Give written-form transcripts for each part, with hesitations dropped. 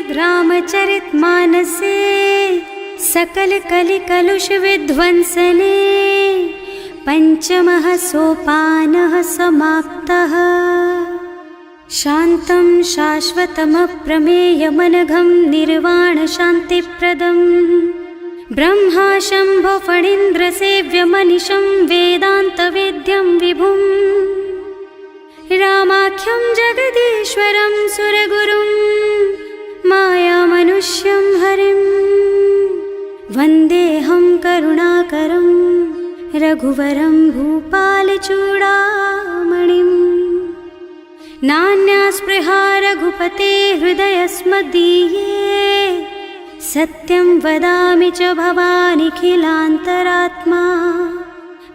श्रीमद् रामचरितमानसे सकल कलि कलुष विध्वंसने पंचमः सोपानः समाप्तः। शान्तं शाश्वतमप्रमेयमनघं निर्वाण शान्तिप्रदम् ब्रह्मा शम्भो फणीन्द्रसेव्यमनिशं वेदान्तवेद्यं विभुम् रामाख्यं जगदीश्वरं सुरगुरुं मायामनुष्यं हरिं वन्देऽहं करुणाकरं रघुवरं भूपालचूडामणिम्। नान्यास्पृहा रघुपते हृदयस्मदीये सत्यं वदामि च भवानिखिलान्तरात्मा।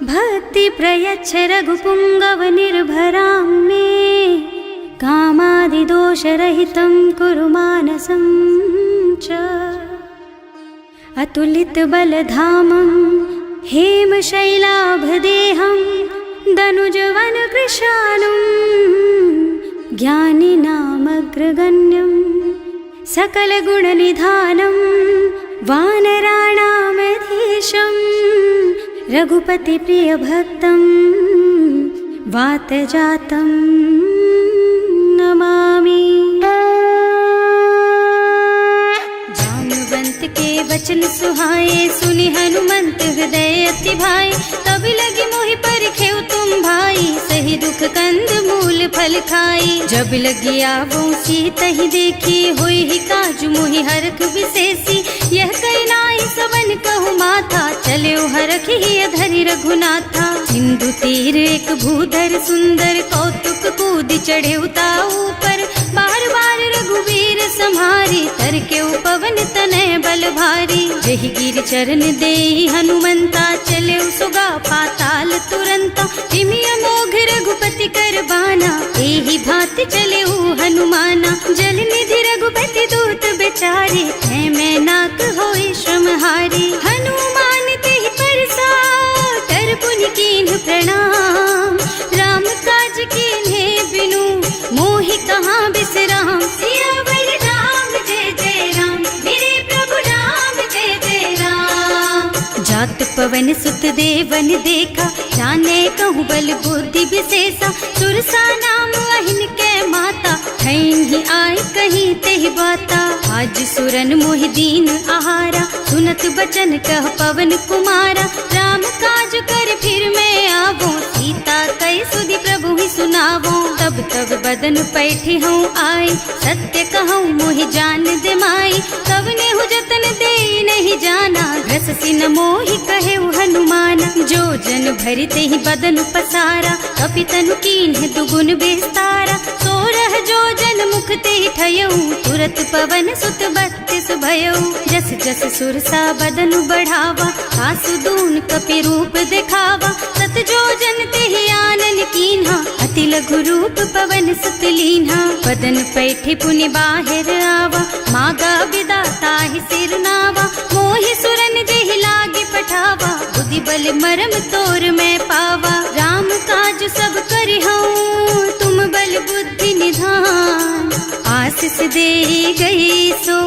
भक्ति प्रयच्छ रघुपुङ्गवनिर्भरां मे कामादिदोषरहितं कुरु मानसं च। अतुलितबलधामं हेमशैलाभदेहं दनुजवनकृशानुं ज्ञानिनामग्रगण्यं सकलगुणनिधानं वानराणामधीशं रघुपतिप्रियभक्तं वातजातं नमामि। जाम्बवंत के वचन सुहाए सुनि हनुमंत हृदय अति भाई। तब लगी मोहि परखेउ तुम भाई सही दुख कंद मूल फल खाई। जब लगी आवो सीतहि देखी होई ही काजु मोहि हरख विशेषी। यह कई नाई सबन कहु माथा चले हरखि धरि रघुनाथा। सिंधु तीर एक भूधर सुंदर कौतुक कूद चढ़े उताऊ पर। बार बार रघुवीर सम्हारी तर के पवन तनय बल भारी। जहि गिर चरण देहि हनुमंता चले सुगा पाताल तुरंता। तिमि अमोघ रघुपति कर बाना एहि भांति चले हनुमाना। जल निधि रघुपति दूत बेचारे है मैं नाक होई श्रमहारी। हनुमान तेहि परसा कर पुनि कीन्ह प्रणाम। राम काज कीन्हे बिनु मोहि कहाँ बिसराम। सियावर राम जय जय राम मेरे प्रभु राम जय जय राम। जात पवन सुत देवन देखा जाने कहूँ बल बुद्धि विशेषा। सुरसा नाम अहिन के माता खैन ही आय कहीं तेहि बाता। आज सुरन मोहि दीन आहारा सुनत बचन कह पवन कुमारा। राम काज कर फिर मैं आवो सीता कई सुधि प्रभु ही सुनावो। तब तब बदन पैठी हूँ आई सत्य कहूँ मोहि जान दे माई। तब ने हु जतन दे नहीं जाना घस सिन मोहि कहे हनुमाना। जो जन भरि तेहि बदन पसारा कपितनु कीन्ह दुगुन विस्तारा। सोरह जो जन मुख तेहि ठयऊ तुरत पवन सुत बत्तीस भयऊ। जस जस सुरसा बदन बढ़ावा आसु दून कपि रूप दिखावा। सत जो जन तेहि आनन कीन्हा अति लघु रूप पवन सुत लीन्हा। बदन पैठि पुनि बाहिर आवा मागा बिदा ताहि सिर नावा। मोहि सुरन जेहि लागे पठावा बुद्धि बल मरम तोर मैं पावा। राम काज सब करिहऊँ तुम बल बुद्धि निधान। आशीष दे गई सो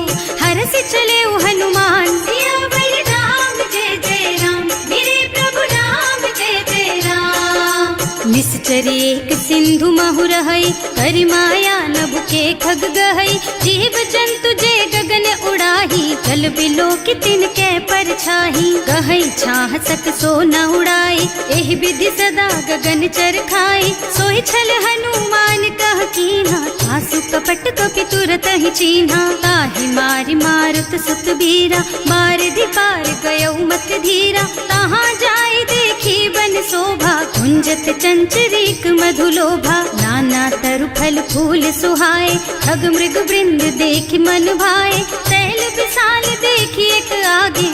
हरष चले हनुमान। सियावर राम जय जय राम मेरे प्रभु राम जय जय राम। निश्चर एक सिंधु महु रहई करि माया नभ के खग गहई। जीव जंतु जे गगन उड़ाही जल बिलो कि तिनके परछाही। गहई छाह सक सो न उड़ाई एहि विधि सदा गगन चर खाई। सोई छल हनुमान कह कीन्हा आसु कपट कपि तुरत ही चीन्हा। ताहि मारि मारुत सुत बीरा मार पार गयौ मत धीरा। तहाँ जाय देखी बन शोभा कुंजत चंचरीक मधुलोभा। नाना तरु फल फूल सुहाए खग मृग वृंद देख मन भाए। तैल विशाल देखी एक आगे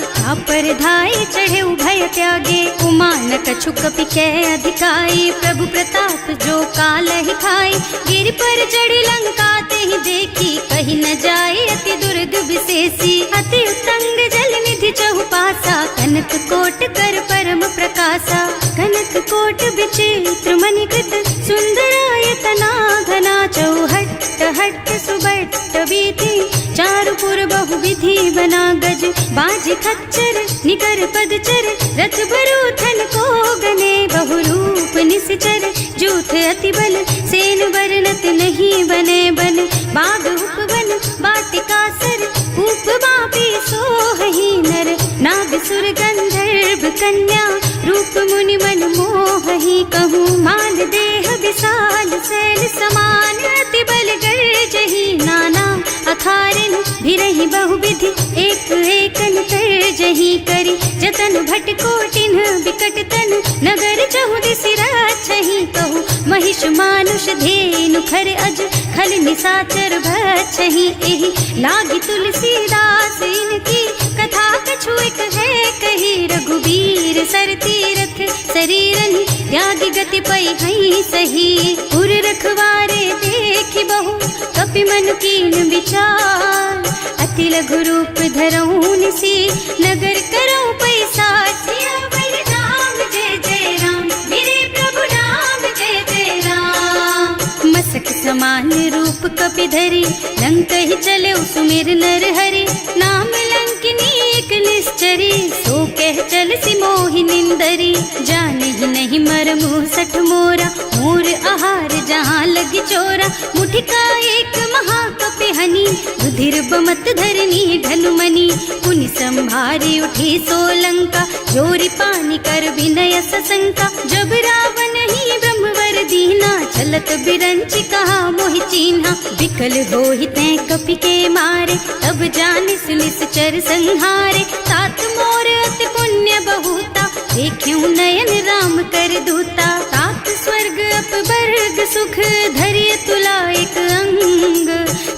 पर धाय चढ़े भय त्यागे। उमा न कछु कपि कै अधिकाई प्रभु प्रताप जो काल ही खाई। गिर पर चढ़ी लंका तेहि देखी कहीं न जाए अति दुर्ग विशेषी। अति उत्तंग जल निधि चहुपासा कनक कोट कर परम प्रकाशा। कनक कोट विचित्र मणिकृत सुंदरायतना घना चौहट्ट हट्ट सुबट्ट बीती, चारु पुर बहुविधि बना गज, बाज खच्चर निकर पदचर, रथ बरूथन को गने, बहुरूप निश्चर जूथ अति बल, सेन वर्णत नहीं बने बन, बाग उपवन बाटिका सर, कूप बापी सोहहि नर, नाग सुर गंधर्व कन्या, रूप मुनि मन मोहहि, कहूँ मान देह विशाल शैल समान, अति बल गर्जहि नाना अखारिन, भिरहि बहुविधि एक एकन तरजहि करि, जतन भट कोटिन बिकट तन, नगर चहुदिसि रक्षहि, कहूँ महिष मानुष धेनु खर अज, खल निशाचर भक्षहि, एहि लागी तुलसीदास इनकी, कथा कछु एक है कही, रघुबीर सर तीरथ शरीरनि, त्यागी गति पै हई सही, उर रखवारे देखि बहु, कपि मन कीन विचार, अति लघु रूप धरऊँ निसी, नगर करऊँ पैसार, सियावर राम जय जय राम, मेरे प्रभु राम जय जय राम, मसक समान रूप कपि धरि, लंक ही चले सुमिर नर हरि, नाम लंकिनी एक निश्चरी, सो कह चल सी मोहि निंदरी, जाने ही नहीं मरमु सठ मोरा, मोर आहार जहाँ लगी चोरा, मुठिका एक महाकपि हनी, रुधिर बमत धरनी ढनुमनी, पुनि संभारी उठी सोलंका, जोरी पानी कर विनय सशंका, जब रावण ही ब्रह्मवर दीना, चलत बिरंचि कहा मोहि चीन्हा, विकल होहि तैं कपि के मारे, तब जानिस निश्चर संहारे, तात मोर अति पुण्य बहुता, देखियो नयन राम कर दूता, तात स्वर्ग अपवर्ग सुख, धरिय तुला एक अंग,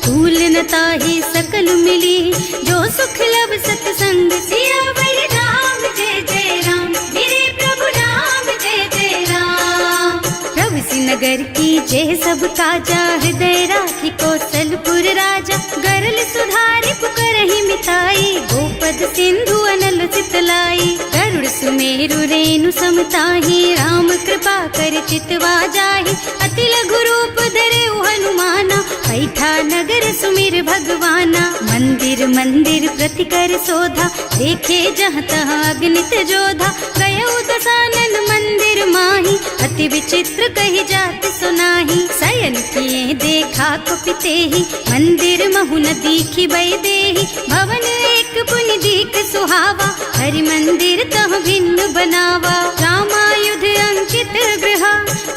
तूल न ताहि सकल मिली, जो सुख लब सतसंग, सियावर राम जय जय राम, मेरे प्रभु राम जय जय राम, प्रभु नगर की जय सब काजा, हृदय राखी कौशलपुर राजा, गरल सुधारी पुकरहि मिताई, गोपद सिंधु अनल चितलाई, गरुड़ सुमेरु रेणु समताहि, राम कृपा कर चितवा जाहि, अति लघु रूप धरे हनुमाना, पैठा नगर सुमिर भगवाना, मंदिर मंदिर प्रति कर शोधा, देखे जहाँ तहाँ अगणित जोधा, गयो दशानन मंदिर माही, अति विचित्र कही जात सुनाही, शयन किए देखा कुपितेहि, मंदिर महु न दीखी बैदेहि, भवन एक पुनि दीख सुहावा, हरि मंदिर तह भिन्न बनावा, रामायुध अंकित गृहा,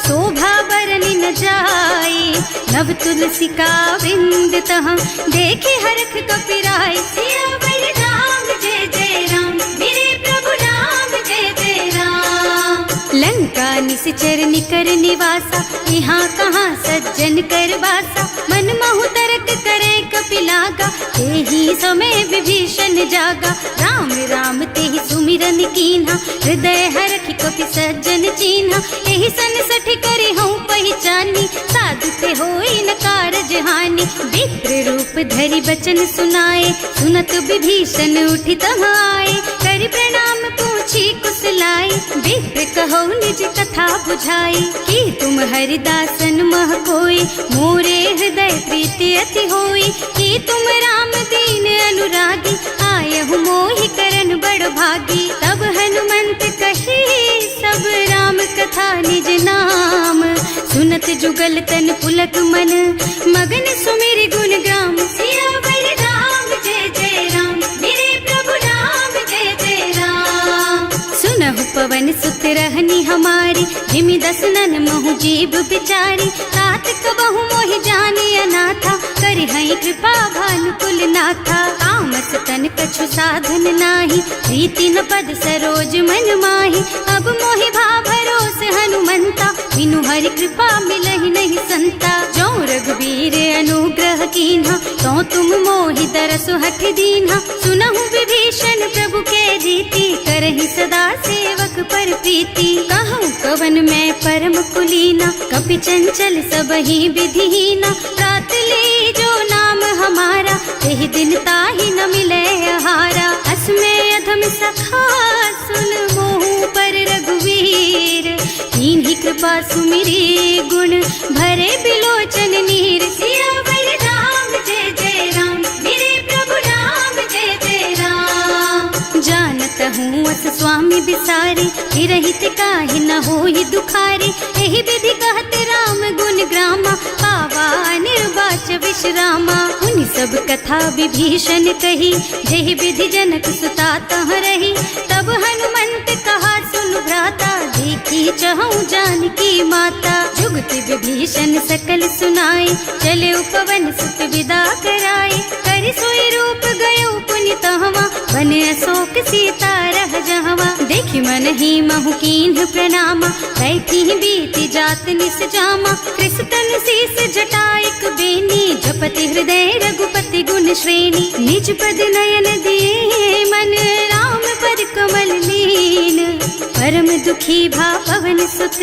शोभा बरनि न जाई, नव तुलसी का वृंद तह, देखे हरख कपिराई, सियावर राम जय जय राम, मेरे प्रभु राम जय जय राम, लंका निश्चर निकर निवासा, यहाँ कहाँ सज्जन कर बासा, मन महु तरक करे कपिलागा, तेहि समय विभीषण जागा, राम राम तेहि सुमिरन कीन्हा, हृदय हरखि कपि सज्जन चीन्हा, एहि सन सठि करि हूँ पहचानी, साधु ते होई न कारज हानि, विप्र रूप धरि बचन सुनाए, सुनत विभीषण उठि तहाँ आए, करि प्रणाम पूछी कुशलाई, विप्र कहो निज कथा बुझाई, कि तुम हरिदासन मह कोई, मोरे हृदय प्रीति अति होई, कि तुम राम दीन अनुरागी, आयहु मोहि करन बड़ भागी, तब हनुमंत कही सब राम कथा निज नाम, सुनत जुगल तन पुलक मन, मगन सुमिर गुण ग्राम, सियावर राम जय जय राम, मेरे प्रभु राम जय जय राम, सुनहु पवन सुत रहनी हमारी, जिमि दसनन महु जीव बिचारी, तात कबहु मोहि जानी अनाथा, करि हई कृपा भानुकुल नाथा, तामस तन कछु साधन नाही, प्रीति न पद सरोज मन माही, अब मोहि भा भरोस हनुमंता, बिनु हरि कृपा मिलहि नहीं संता, जो रघुबीर अनुग्रह कीन्हा, तो तुम मोहि दरसु हठ दीन्हा, सुनहु विभीषण प्रभु के रीति, करहि सदा सेवक पर प्रीति, कहूँ कवन मैं परम कुलीना, कपि चंचल सबहि विधिहीना, रात ले जो नाम हमारा, तेहि दिन ताहि न मिले आहारा, असमय अधम सखा सुन मोहु पर रघुवीर, कीन्ही कृपा सुमिरी गुण भरे बिलोचन नीर, सियावर बस स्वामी बिसारी, हिरहित काहे न होई दुखारी। एहि विधि कहत राम गुण ग्रामा, पावा निर्वाच विश्रामा। उन सब कथा विभीषण कही, जेहि विधि जनक सुता तह रही। तब हनुमंत कहा सुन भ्राता, देखी चहु जानकी माता। जुगति विभीषण सकल सुनाई, चले उपवन सुत विदा कराई। करि सोई रूप गयो पुनि तहवा, बने अशोक सीता रह जहवा। देखि मन ही महु कीन्ह प्रणामा, कैथी बीति जात निस जामा। कृष्ण शीस जटाइक बेनी, जपति हृदय रघुपति गुण श्रेणी। निज पद नयन दिए मन, राम पद कमल लीन। परम दुखी भा पवन सुत,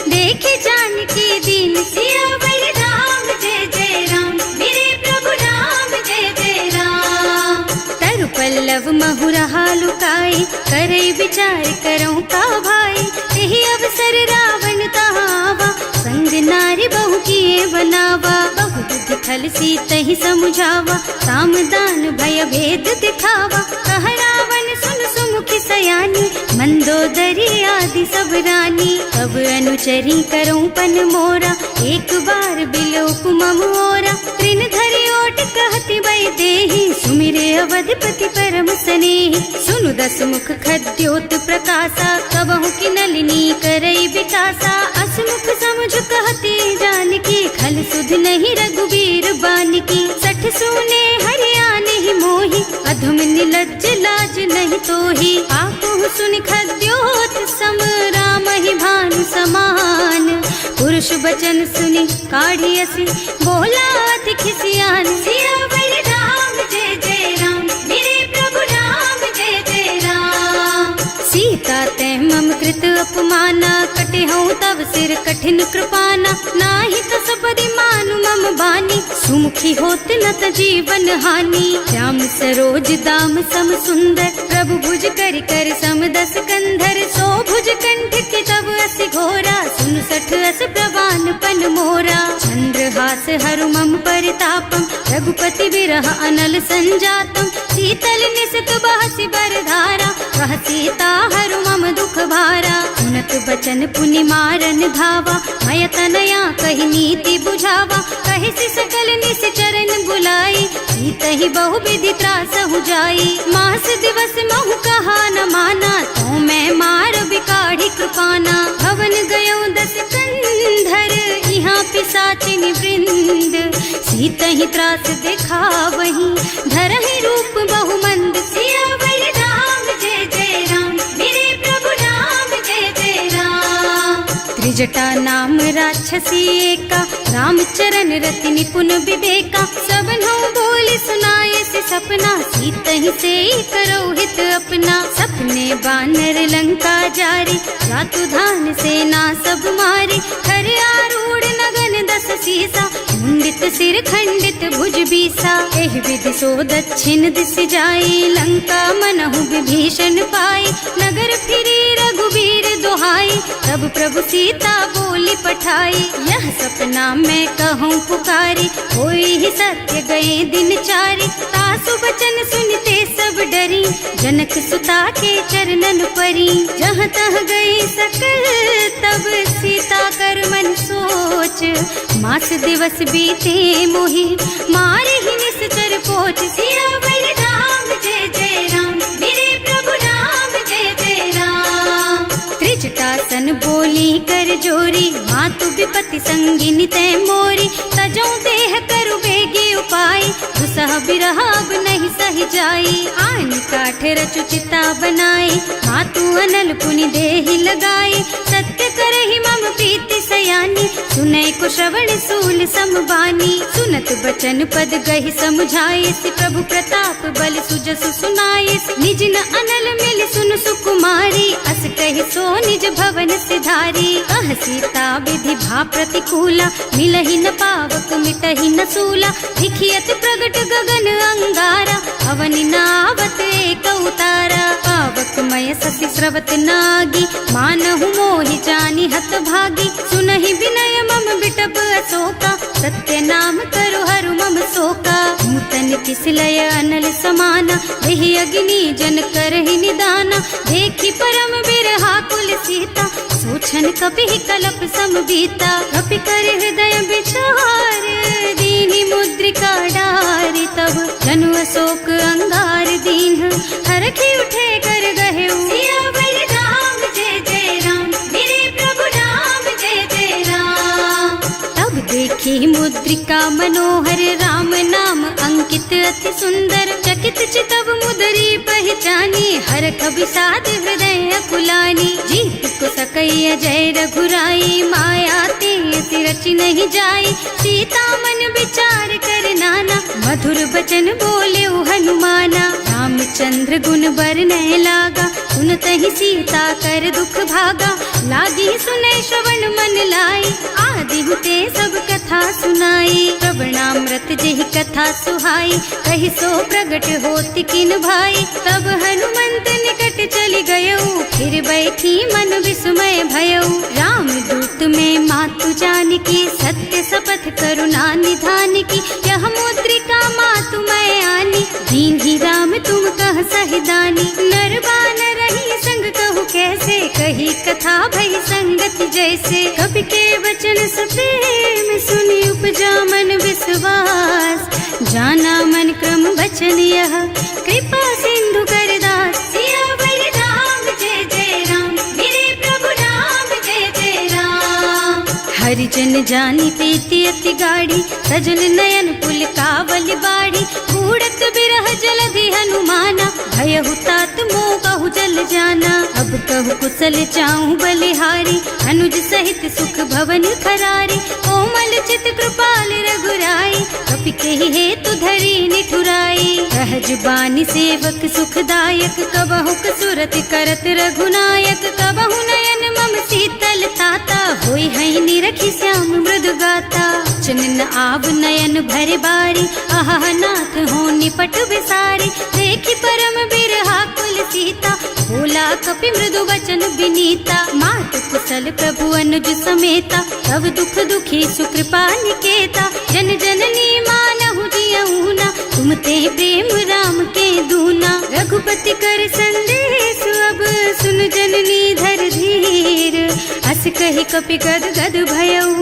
देखे जानकी दीन। सियावर राम जय जय राम, मेरे प्रभु राम जय जय राम। तरु पल्लव महुरहा लुकाई, करई विचार करऊं का भाई। यही अवसर रावण तहावा, संग नारी बहु किए बनावा। बहु बुद्धि खल सीतहि समुझावा, साम दान भय भेद दिखावा। कह रावण सुन सुमुखी सयानी, मंदोदरी आदि सब रानी। अब अनुचरी करऊं पन मोरा, एक बार बिलोक मम ओरा। तृण धरि ओट कहति वै देहि, सुमिरे अवधपति परम स्नेहि। सुनु दस मुख खद्योत प्रकाशा, कबहु की नलिनी करई विकासा। असमुख समझ कहति जानकी, खल सुध नहीं रघुबीर बानकी। सठ सूने हरियाणा ही मोहि, अधम निलज्ज लाज नहीं तोहि। आपहु सुनि खद्योत सम, राम ही भानु समान। पुरुष बचन सुनि काढ़ी असी, बोला अति खिसियान। सियावर राम जय जय राम, मेरे प्रभु राम जय जय राम। सीता ते मम कृत अपमाना, कटे हूँ तब सिर कठिन कृपाना। नाही तो सबरि मानु मम बानी, सुमुखी होत न त जीवन हानि। श्याम सरोज दाम सम सुंदर, प्रभु भुज कर कर सम दस कंधर। सो भुज कंठ के तब अस घोरा, सुन सठ अस प्रवान पन मोरा। चंद्रहास हरु मम परितापम, रघुपति विरह अनल संजातम। शीतल निसत बहसि बरधारा, वह सीता हरु मम दुख भारा। सुनत बचन पुनि मारन धावा, मय तनया कहि नीति बुझावा। कहि सि सकल निश्चरण बुलाई, सीतहि बहु विधि त्रासहु जाई। मास दिवस महु कहा न माना, तो मैं मार बिकाढ़ी कृपाना। भवन गयो दस कंधर, यहाँ पिशाचिनी वृंद। सीतहि त्रास दिखावहि, धरहि रूप बहु मंद। सियावर राम जय जय राम, मेरे प्रभु राम जय जय राम। त्रिजटा नाम राक्षसी एका, रामचरण रति निपुण विवेका। सबनों बोली सुनाए से सपना, सीतहि से करो हित अपना। सपने बानर लंका जारी, जातु धान सेना सब मारी। खर आरूढ़ नगन दस सीसा, मुंडित सिर खंडित भुज बीसा। एहि विधि सो दक्षिण दिस जाई, लंका मनहु विभीषण पाई। नगर फिरी रघुबीर दुहाई, तब प्रभु सीता बोली पठाई। यह सपना मैं कहूँ पुकारी, होई ही सत्य गए दिन चारी। तासु बचन सुनते सब डरी, जनक सुता के चरणन परी। जहाँ तह गई सकल तब सीता कर मन सोच। मास दिवस बीते मोहि, मारे ही निश्चर पोच। सियावर राम जय जय राम, मेरे प्रभु राम जय जय राम। त्रिजटासन बोली कर जोरी, मातु विपति संगिनी तै मोरी। तजो देह करु बेगी उपाय, दुसह बिरह अब नहीं सही जाई। आन काठ रचु चिता बनाई, मातु अनल पुनि देहि लगाई। सत्य करहि मम प्रीति सयानी, सुनै को श्रवण सूल समबानी। सुनत बचन पद गहि समुझाए, प्रभु प्रताप बल सुजसु सुनाए। निज न अनल मिल सुन सुकुमारी, अस कहि सो निज भवन सिधारी। कह सीता विधि भा प्रतिकूला, मिलहि न पावक मिटहि न सूला। दिखियत प्रगट गगन अंगारा, अवनि नावत एक उतारा। पावक मय ससि स्रवत नागी, मानहु मोहि जानि हत भागी। सुनहि विनय मम बिटप अशोका, सत्य नाम करु हरु मम शोका। नूतन किस लय अनल समाना, वही अग्नि जन करहि निदाना, देखी परम बिरहा कुल सीता, सोचन कपि कलप सम बीता। कपि कर हृदय विचार, दीनी मुद्रिका डारी, तब जनु अशोक अंगार दीन, हरखि उठे कर गहे सियावर राम जय जय राम, मेरे प्रभु राम जय जय राम। तब देखी मुद्रिका मनोहर, राम नाम अंकित अति सुंदर, चकित चितव मुदरी पहचानी, हरख विषाद हृदय अकुलानी। जीत को सकई अजय रघुराई, माया ते रचि नहीं जाई, सीता मन विचार कर नाना, मधुर बचन बोले हनुमाना। रामचंद्र गुण बरनय लागा, सुनतहि सीता कर दुख भागा, लागी सुनै श्रवण मन लाई, आदि हुते सब कथा सुनाई। श्रवणामृत जेहि कथा सुहाई, कहि सो प्रगट होति किन भाई। तब हनुमंत निकट चली गयऊ, फिर बैठी मन विस्मय भयऊ। राम दूत में मातु जानकी, सत्य शपथ करुणा निधान की, यह मुद्रिका मातु मैं आनी, दीन्ही राम तुम कह सहिदानी। नर बानर रही संग कहु कैसे, कही कथा भई संगति जैसे। कवि के वचन सप्रेम सुनि उपजा मन विश्वास, जाना मन क्रम वचन यह, कृपा सिंधु कर दास। सियावर राम जय जय राम, मेरे प्रभु राम जय जय राम। हरिजन जानी प्रीति अति गाढ़ी, सजल नयन पुल कावल बाड़ी, बूढ़त बिरह जलधि हनुमाना, भयहु तात मोह कहु जल जाना। अब कहु कुशल चाहूं बलिहारी, अनुज सहित सुख भवन खरारी, कोमल चित कृपाल रघुराई, कपि केहि हेतु धरी निठुराई। सहज बानी सेवक सुखदायक, कबहु कसुरति करत रघुनायक, कबहु नयन मम शीतल ताता, होई हई निरखि श्याम मृदु गाता। चनन आव नयन भरे बारी, आहा नाथ हो निपट विसारी, देखी परम बिरहा कुल सीता, बोला कपि मृदु वचन विनीता। मात कुशल प्रभु अनुज समेता, तब दुख दुखी सुकृपा निकेता, जन जननी मानहु जियऊना, तुम ते प्रेम राम के दूना। रघुपति कर संदेश अब सुन जननी धर धीर, हस कहि कपि गद गद भयऊ,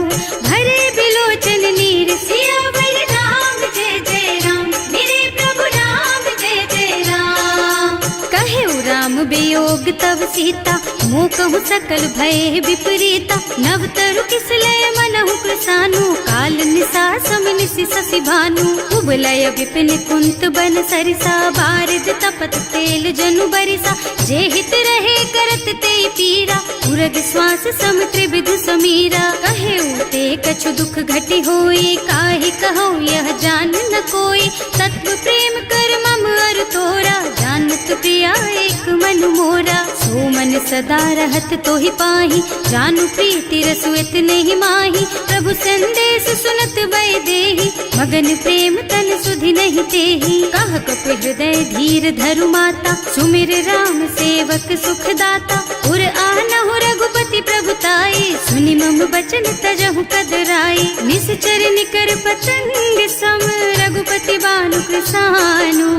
भरे बिलोचन नीर। सियावर राम जय जय राम, मेरे प्रभु राम जय जय राम। कहेउ राम वियोग तब सीता, मोह कहु सकल भय विपरीता, नव तरु किसलय मनहु प्रसानु, काल निसा समनिसि शशि भानु। उबलय विपिन कुंत बन सरिसा, बारिद तपत तेल जनु बरिसा, जे हित रहे करत ते पीरा, उरग श्वास सम त्रिविध समीरा। कहेउ ते कछु दुख घटि होई, काहि कहूँ यह जान न कोई, तत्व प्रेम कर मम अर तोरा, जानत प्रिया एक मन मोरा। सो मन सदा रहत तोहि पाहि, जानु प्रीति रसु इतने माही, प्रभु संदेश सुनत भय देहि, मगन प्रेम तन सुधि नहीं तेहि। कह कपि हृदय धीर धरु माता, सुमिर राम सेवक सुख दाता, उर आनहु रघुपति प्रभुताई, सुनि मम बचन तजहु कदराई। निश्चर निकर पतंग सम, रघुपति बानु कृसानु,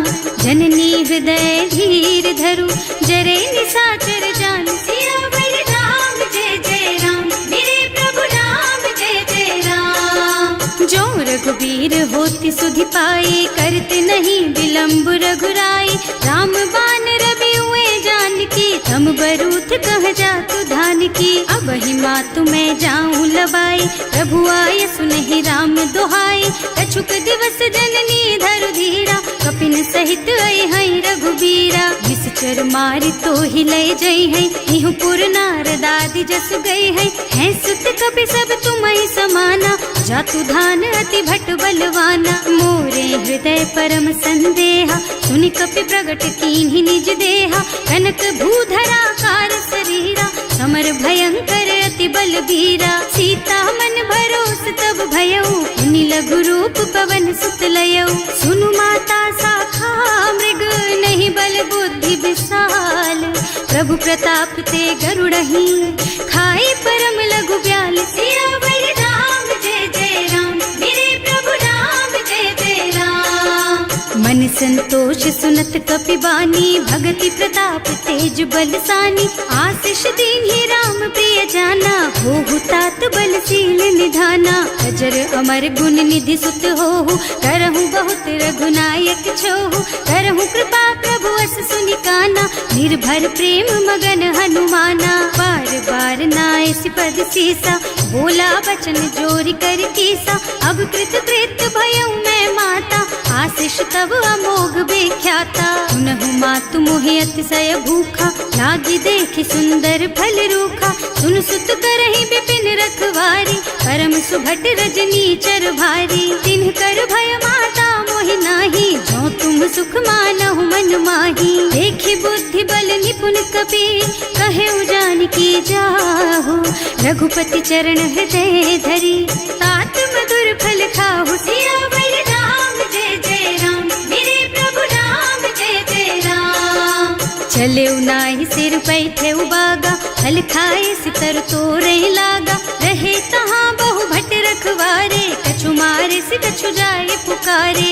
जननी हृदय धीर धरु, जरे निशाचर जान। सियावर राम जय जय राम, मेरे प्रभु राम जय जय राम। जो रघुबीर होति सुधि पाए, करते नहीं विलम्ब रघुराई, राम बान रवि हुए जानकी, थम बरूथ कह जातु धान की। अब ही मातु मैं जाऊं लबाई, प्रभु आय सुनहि राम दुहाई, कछुक दिवस जननी धरु धीरा, कपिन सहित आई हई रघुबीरा। निश्चर मारि तो ही लय जई है, इहु पुर नारद आदि जस गई है सुत कपि सब तुम्हि समाना, जातु धान अति भट बलवाना। मोरे हृदय परम संदेहा, सुनि कपि प्रगट कीन्हि निज देहा, कनक भूधरा कार शरीरा, समर भयंकर अति बलबीरा। सीता मन भरोस तब भयऊ, मुनि लघु रूप पवन सुत लयऊ, सुनु माता शाखा मृग, नहीं बल बुद्धि विशाल, प्रभु प्रताप ते गरुड़हि, खाई परम लघु ब्याल। सियावर राम जय जय राम, मेरे प्रभु राम जय जय राम। मन संतोष घोष सुनत कपिबानी, भगति प्रताप तेज बलसानी। आशीष दीन्हि राम प्रिय जाना, होहु तात बलशील निधाना। अजर अमर गुण निधि सुत होहु, करहु बहुत रघुनायक छोहु। करहु कृपा प्रभु अस सुनि काना, निर्भर प्रेम मगन हनुमाना। बार बार नाय सिपद सीसा, बोला बचन जोरि कर कीसा। अब कृत कृत भयउ मैं माता, आशीष तब अमोघ बेख्याता। सुनहु मातु मोहि अतिशय भूखा, लागी देखि सुंदर फल रूखा। सुन सुत करहि विपिन रखवारी, परम सुभट रजनी चर भारी। तिन्ह कर भय माता मोहि नाही, जो तुम सुख मानहु मन माही। देखि बुद्धि बल निपुण कपीर, कहे जानकी जाहु। रघुपति चरण हृदय धरी, तात मधुर फल खाहु। सियावर राम जय जय राम, मेरे प्रभु राम जय जय राम। चले नाहि सिर पैठे बागा, फल खाए सितर तोरे लागा। रहे तहाँ बहु भट रखवारे, कछु मारे से कछु जाए पुकारे।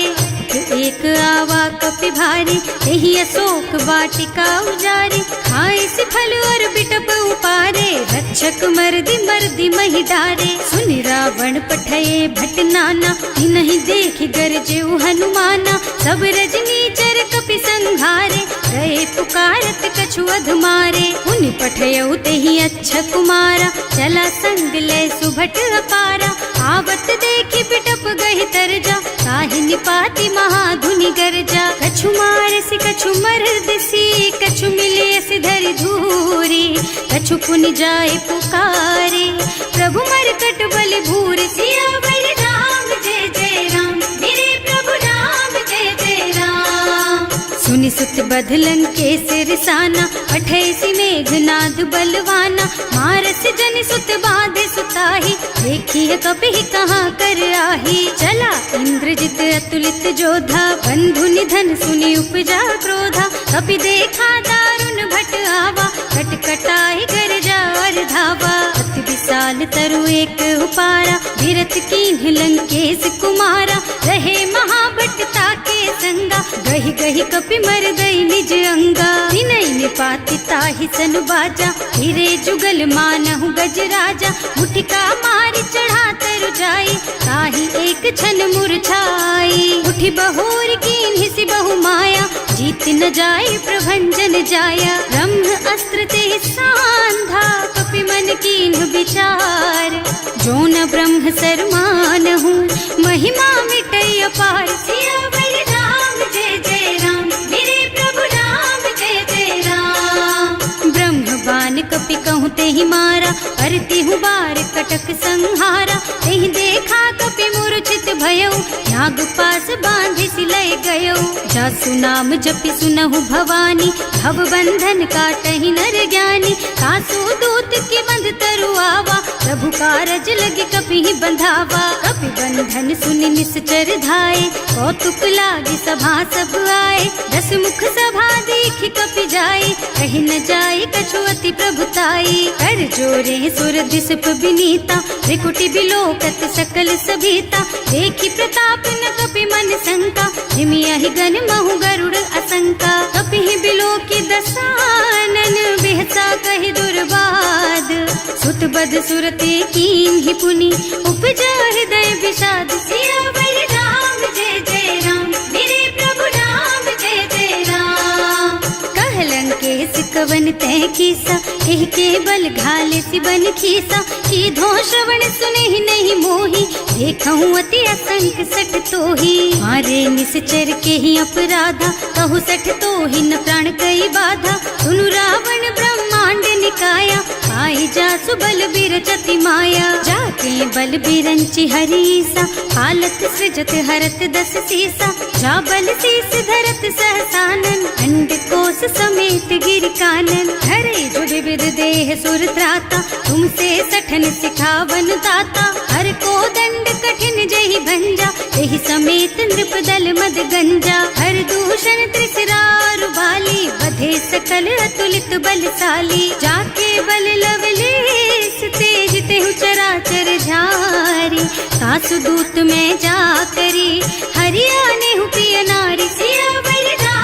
एक आवा कपि भारी, यही अशोक वाटिका उजारी। खाए से फल और बिटप उपारे, रक्षक मर्दी मर्दी मही डारे। सुनि रावण पठये भट नाना, नहीं देखि गरजेउ हनुमाना। सब रजनी चर कपि संघारे, रहे पुकारत कछु अधमारे। उनि पठयउ तेहि अच्छा कुमारा, चला संग ले सुभट अपारा। आवत देखि बिटप गहि तरजा, ताहि निपाति महाधुनि गरजा। कछु मारसि कछु मरदसी, कछु मिलियसि धरि धूरी। कछु पुनि जाय पुकारे, प्रभु मरकट बलि भूरि। सियावर राम जय जय राम, मेरे प्रभु राम जय जय राम। सुनि सुत बधलन के सिरसाना, पठैसि मेघनाद बलवाना। मारस जन सुत बाधे सुताही, देखी है कपि कहाँ कर आही। चला इंद्रजित अतुलित जोधा, बंधु निधन सुनि उपजा क्रोधा। कपि देखा दारुण भट आवा, कटकटाई गरजा और धावा। अति विशाल तरु एक उपारा, धीरथ कीन्ह लंकेश कुमारा। रहे महाभट ताके संगा, गहि गहि कपि मर गई निज अंगा। तिनहि निपाति ताहि सन बाजा, हिरे जुगल मानहु गज राजा। मुठिका मारि चढ़ा तरु जाई, ताहि एक छन मुरझाई। उठि बहोर कीन्हि सि बहु माया, जीत न जाय प्रभंजन जाया। ब्रह्म अस्त्र ते सांधा, कपि मन कीन्ह विचार। जो न ब्रह्म सर मानहु, महिमा मिटै अपार। सियावर राम जय जय राम, मेरे प्रभु राम जय जय राम। ब्रह्म बान कपि कहूँ तेहि मारा, परतिहु बार कटक संहारा। तेहि देखा कपि मूर्छित भयउ, नाग पास बांधि सिलय गयउ। जासु नाम जपि सुनहु भवानी, भव बंधन काटहि नर ज्ञानी। सासु दूत की बंध तरु आवा, प्रभु कारज लगे कपि बंधावा। कपि बंधन सुनि निश्चर धाये, कौतुक लागी सभा सब आए। दस मुख सभा देखि कपि जाए, कहि न जाए कछु अति प्रभुताई। कर जोरे सुर दिसप बिनीता, त्रिकुटी बिलोकत सकल सभीता। देखि प्रताप न कपि मन शंका, हिमियहि गन महु गरुड़ असंका। कपि बिलोकि दसानन, बिहसा कहि दुर्बाद। सुत बध सुरते कीन्हि पुनि, उपजा हृदय विषाद। सियावर राम जय जय राम, मेरे प्रभु राम जय जय राम। कहलन के सिकवन तय कीसा, एह के बल घाले सिबन खीसा। सीधो श्रवण सुने नहीं मोही, देखहु अति असंख सठ तोही। मारे निश्चर के ही अपराधा, कहु सठ तोही न प्राण कई बाधा। सुनु रावण ब्रह्मांड निकाया, आई जासु बल बिरचति माया। जाके बल बिरंचि हरीसा, हालत सृजत हरत दस सीसा। जा बल शीस धरत सहसानन, अंड कोस समेत गिर कानन। हरे जो विविध देह सुर त्राता, तुमसे सठन सिखावन दाता। हर को दंड कठिन जहि भंजा, एहि समेत नृप दल मद गंजा। हर दूषण त्रिसरारु बाली, बधे सकल अतुलित बलशाली। जाके बल लवलेस तेज तेहु चराचर झारी। सासु दूत में जा करी, हरियाणे हु प्रिय नारी। सियावर राम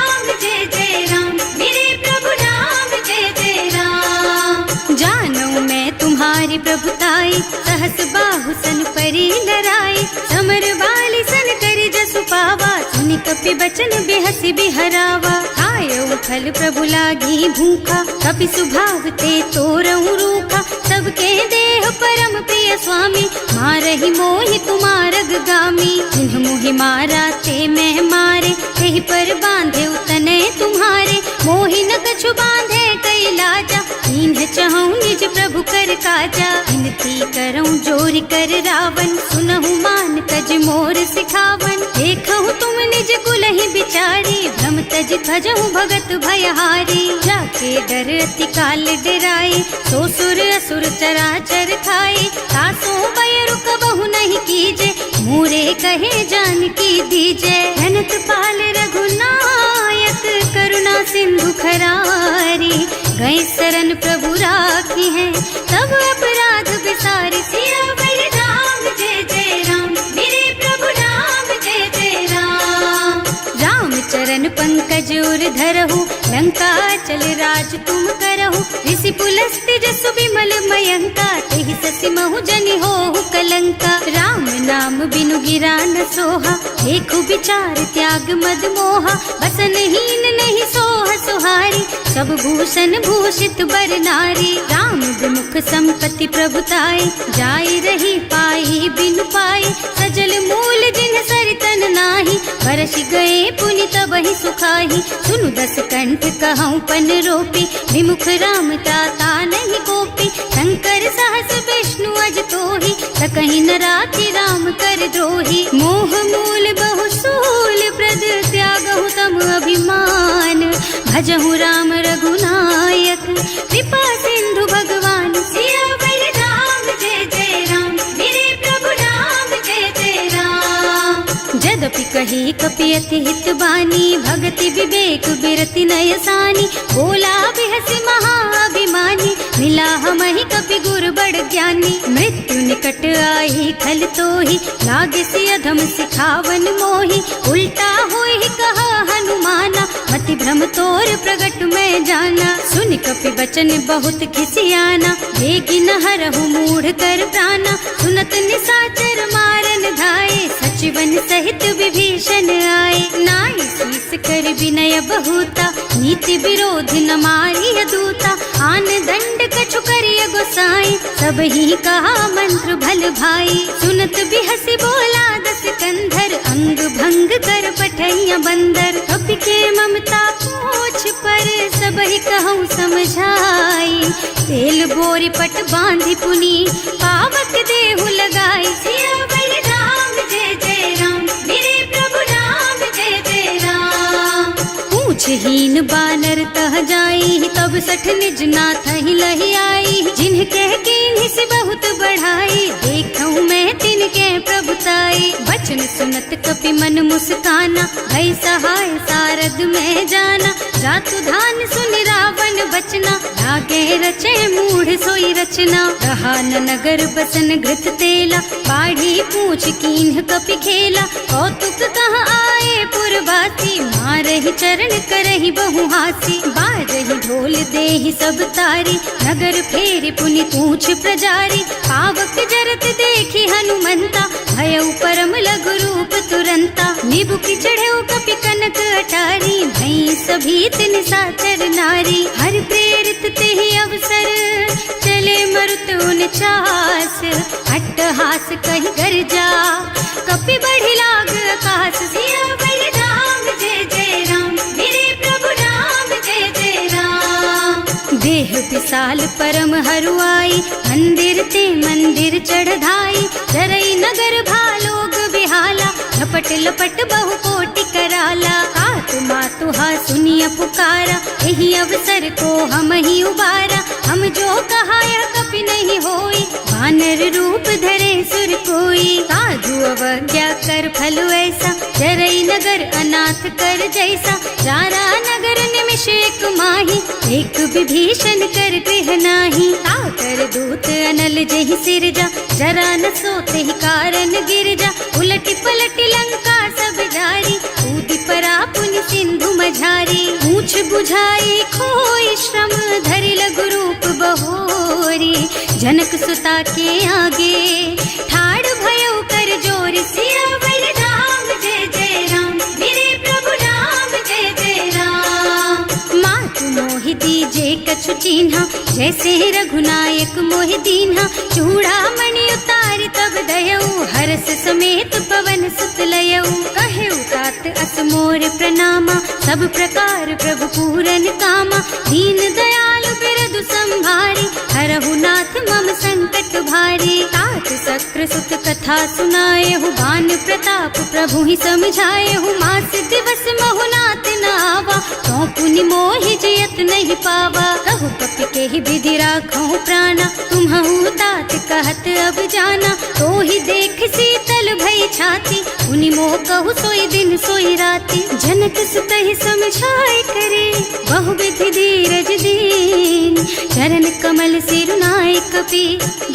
प्रभुताई, सहस बाहु सन परी लराई, समर बाली सन करि जसु पावा, सुनि कपि बचन बिहसि बिहरावा। खायउ फल प्रभु लागी भूखा, कपि सुभाव ते तोरहु रूखा, सबके देह परम प्रिय स्वामी, मारहि मोहि कुमारग गामी। जिन्ह मोहि मारा ते मैं मारे, तेहि पर बांधे उतने तुम्हारे, मोहि न कछु बांधे कई लाजा, इन्ह चहु निज प्रभु कर काजा। विनती करऊं जोरि कर रावण, सुनहु मान तज मोर सिखावन, देखहु तुम निज कुलहि बिचारी, भ्रम तज भजहु भगत भयहारी। जाके डर अति काल डराई, सो सुर असुर चराचर खाए, तासो बयरु कबहु नहीं कीजे, मोरे कहे जानकी दीजे। धनत पाल रघुनायक, करुणा सिंधु खरारी, गए शरण प्रभु राखी है, तब अपराध बिसारी। सियावर राम जय जय राम, मेरे प्रभु राम जय जय राम। राम चरण पंकज उर धरहु, लंका चल राज तुम करहु, ऋषि पुलस्त्य जसु विमल मयंका, तेहि ससि महु जनि होहु कलंका। राम नाम बिनु गिरा न सोहा, देखु विचार त्याग मद मोहा, बसनहीन नहीं सोह सुहारी, सब भूषण भूषित बर नारी। राम विमुख संपत्ति प्रभुताई, जाई रही पाई बिनु पाई, सजल मूल जिन सरितन नाही, बरसि गए पुनि तबहि सुखाही। सुनु दस कंठ कहऊँ पन रोपी, विमुख राम ताता नहीं कोपी, शंकर सहस विष्णु अज तोहि, सकहि न राखि राम कर द्रोही। मोह मूल बहु सूल प्रद, त्यागहु तम अभिमान, भजहु राम रघुनायक, कृपा सिंधु भगवान। सियावर राम जय जय राम, मेरे प्रभु राम जय जय राम। जदपि कही कपि अति हित बानी, भगति विवेक बिरति नय सानी, बोला बिहसि महाअभिमानी, मिला हमहि कपि गुर बड़ ज्ञानी। मृत्यु निकट आई खल तोहि, लागे सि अधम सिखावन मोहि, उल्टा होहि कहा हनुमाना, मति भ्रम तोर प्रगट में जाना। सुन कपि बचन बहुत खिसियाना, देगी न हरहु मूढ़ कर प्राणा, सुनत निशाचर मारन धाये, सचिवन सहित विभीषण आए। नाई शीस कर विनय बहुता, नीति विरोध न मारिय दूता, आन दंड कछु करिय गोसाई, सब ही कहा मंत्र भल भाई। सुनत बिहसि बोला दस कंधर, अंग भंग कर पठैया बंदर, कपि के ममता पूछ पर, सब ही कहूँ समझाई। तेल बोरी पट बांधि पुनी, पावक देहु लगाई। सियावर राम जय जय राम, मेरे प्रभु राम जय जय राम। पूछहीन बानर तह जाई, तब सठ निज नाथ ही लही आई, जिन्ह कह कीन्हि से बहुत बढ़ाई, देखऊँ मैं तिनके प्रभुताई। बचन सुनत कपि मन मुस्काना, भई सहाय सारद में जाना, जातु धान सुनि रावण बचना, लागे रचे मूढ़ सोई रचना। रहा न नगर बसन घृत तेला, बाढ़ी पूछ कीन्ह कपि खेला, कौतुक कहाँ आए पुरवासी, मारहि चरण करहि बहु हासी। बाजहि ढोल देहि सब तारी, नगर फेरि पुनि पूछ प्रजारी, पावक जरत देखि हनुमंता, भयउ परम लघु रूप तुरंता। निबुकि चढ़ऊ कपि कनक अटारी, भई सभीत निशाचर नारी। हर प्रेरित तेहि अवसर, चले मरुत उनचास, अट्टहास कहि गर्जा, कपि बढ़ि लाग आकाश। सियावर राम जय जय राम, मेरे प्रभु राम जय जय राम। देह विशाल परम हरुआई, मंदिर ते मंदिर चढ़ाई, जरई नगर भालोग बिहाला, लपट लपट बहु कोटि कराला। आत्मा तुहा सुनिय पुकारा, यही अवसर को हम ही उबारा, हम जो कहा यह कपि नहीं होई, वानर रूप धरे सुर कोई। साधु अवज्ञा कर फल ऐसा, जरई नगर अनाथ कर जैसा, जारा नगर निमिष एक माही, एक विभीषण कर गृह नाही। ताकर दूत अनल जहि सिरजा, जरा न सोते ही कारण गिरजा, उलटि पलटि लंका सब जारी, कूदि परा पुनि सिंधु मझारी। पूछ बुझाई खोई श्रम, धरि लघु रूप बहोरी, जनक सुता सीता के आगे ठाड़ भयो कर जोर सियावर राम जय जय राम मेरे प्रभु राम जय जय राम। मात मोहि दीजे कछु चिन्हा जैसे रघुनायक मोहि दीन्हा चूड़ामणि उतारि तब दयऊ हर्ष समेत पवन सुत लयऊ कहे तात अस मोर प्रणामा सब प्रकार प्रभु पूरन कामा दीन दयालु बिरदु संभारी हरहु नाथ मम संकट भारी। तात सक्र सुत कथा सुनाए हु भान प्रताप प्रभु ही समझाए हु मास दिवस महु नाथ न आवा तो पुनि मोहि जियत नहीं पावा कहु कपि के ही विधि राखो प्राणा तुम्हु तात कहत अब जाना तो ही देख शीतल भई छाती उनि मोह कहु सोई दिन सोई राती जनक सुतहि समझाए करे बहु विधि धीरज दीन चरण कमल सिरुनाए कपि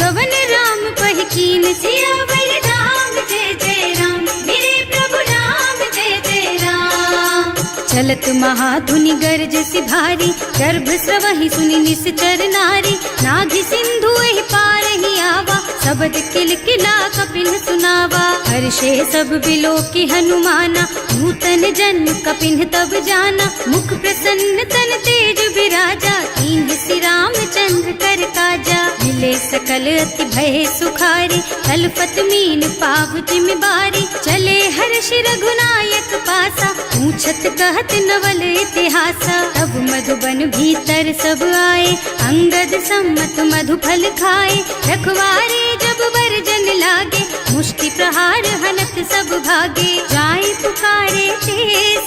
गवन राम पहि कीन सियावर राम जय जय राम मेरे प्रभु राम जय जय राम। चलत महाधुनि गर्ज सि भारी गर्भ स्रवहि सुनि निश्चर नारी नाभि सिंधु एहि पार ही आवा शब्द किलकिला कपिन सुनावा हर्षे सब बिलो की हनुमाना नूतन जन्म कपिन तब जाना मुख प्रसन्न तन तेज विराजा कीन श्री रामचंद्र कर काजा मिले सकल अति भय सुखारी तलपत मीन पाव जिम बारी चले हर्ष रघुनायक पासा पूछत कहत नवल इतिहासा तब मधुबन भीतर सब आए अंगद सम्मत मधु फल खाए रखवारे जब बरजन लागे मुष्टि प्रहार हनत सब भागे जाय पुकारे ते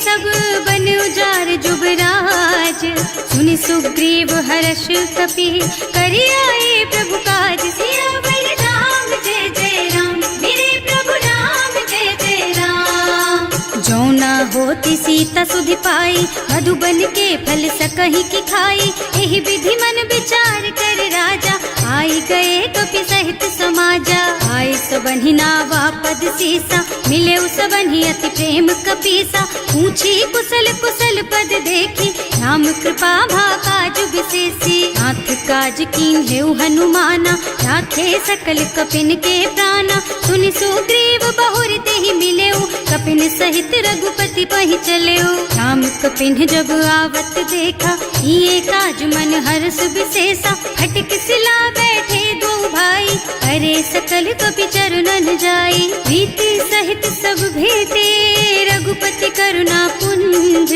सब बन उजार जुबराज सुनि सुग्रीव हर्ष कपि करि आए प्रभु काज सियावर राम जय जय राम मेरे प्रभु राम जय जय राम। जौना होती सीता सुधि पाई मधुबन के फल सकहि की खाई एहि विधि मन विचार कर राजा आई गए कपि सहित समाजा आए सबन्हि नावा पद सीसा मिले सबन्हि अति प्रेम कपीसा पूछी कुशल कुशल पद देखी राम कृपा भा काज विशेषी नाथ काज कीन हेउ हनुमाना राखे सकल कपिन के प्राणा सुनि सुग्रीव बहुर तेहि मिलेउ कपिन सहित रघुपति पहि चलेउ राम कपिन जब आवत देखा ये काज मन हर्ष विशेषा हटक सिला बैठे दो भाई अरे सकल कपि चरणन जाई प्रीति सहित सब भेटे रघुपति करुणा पुंज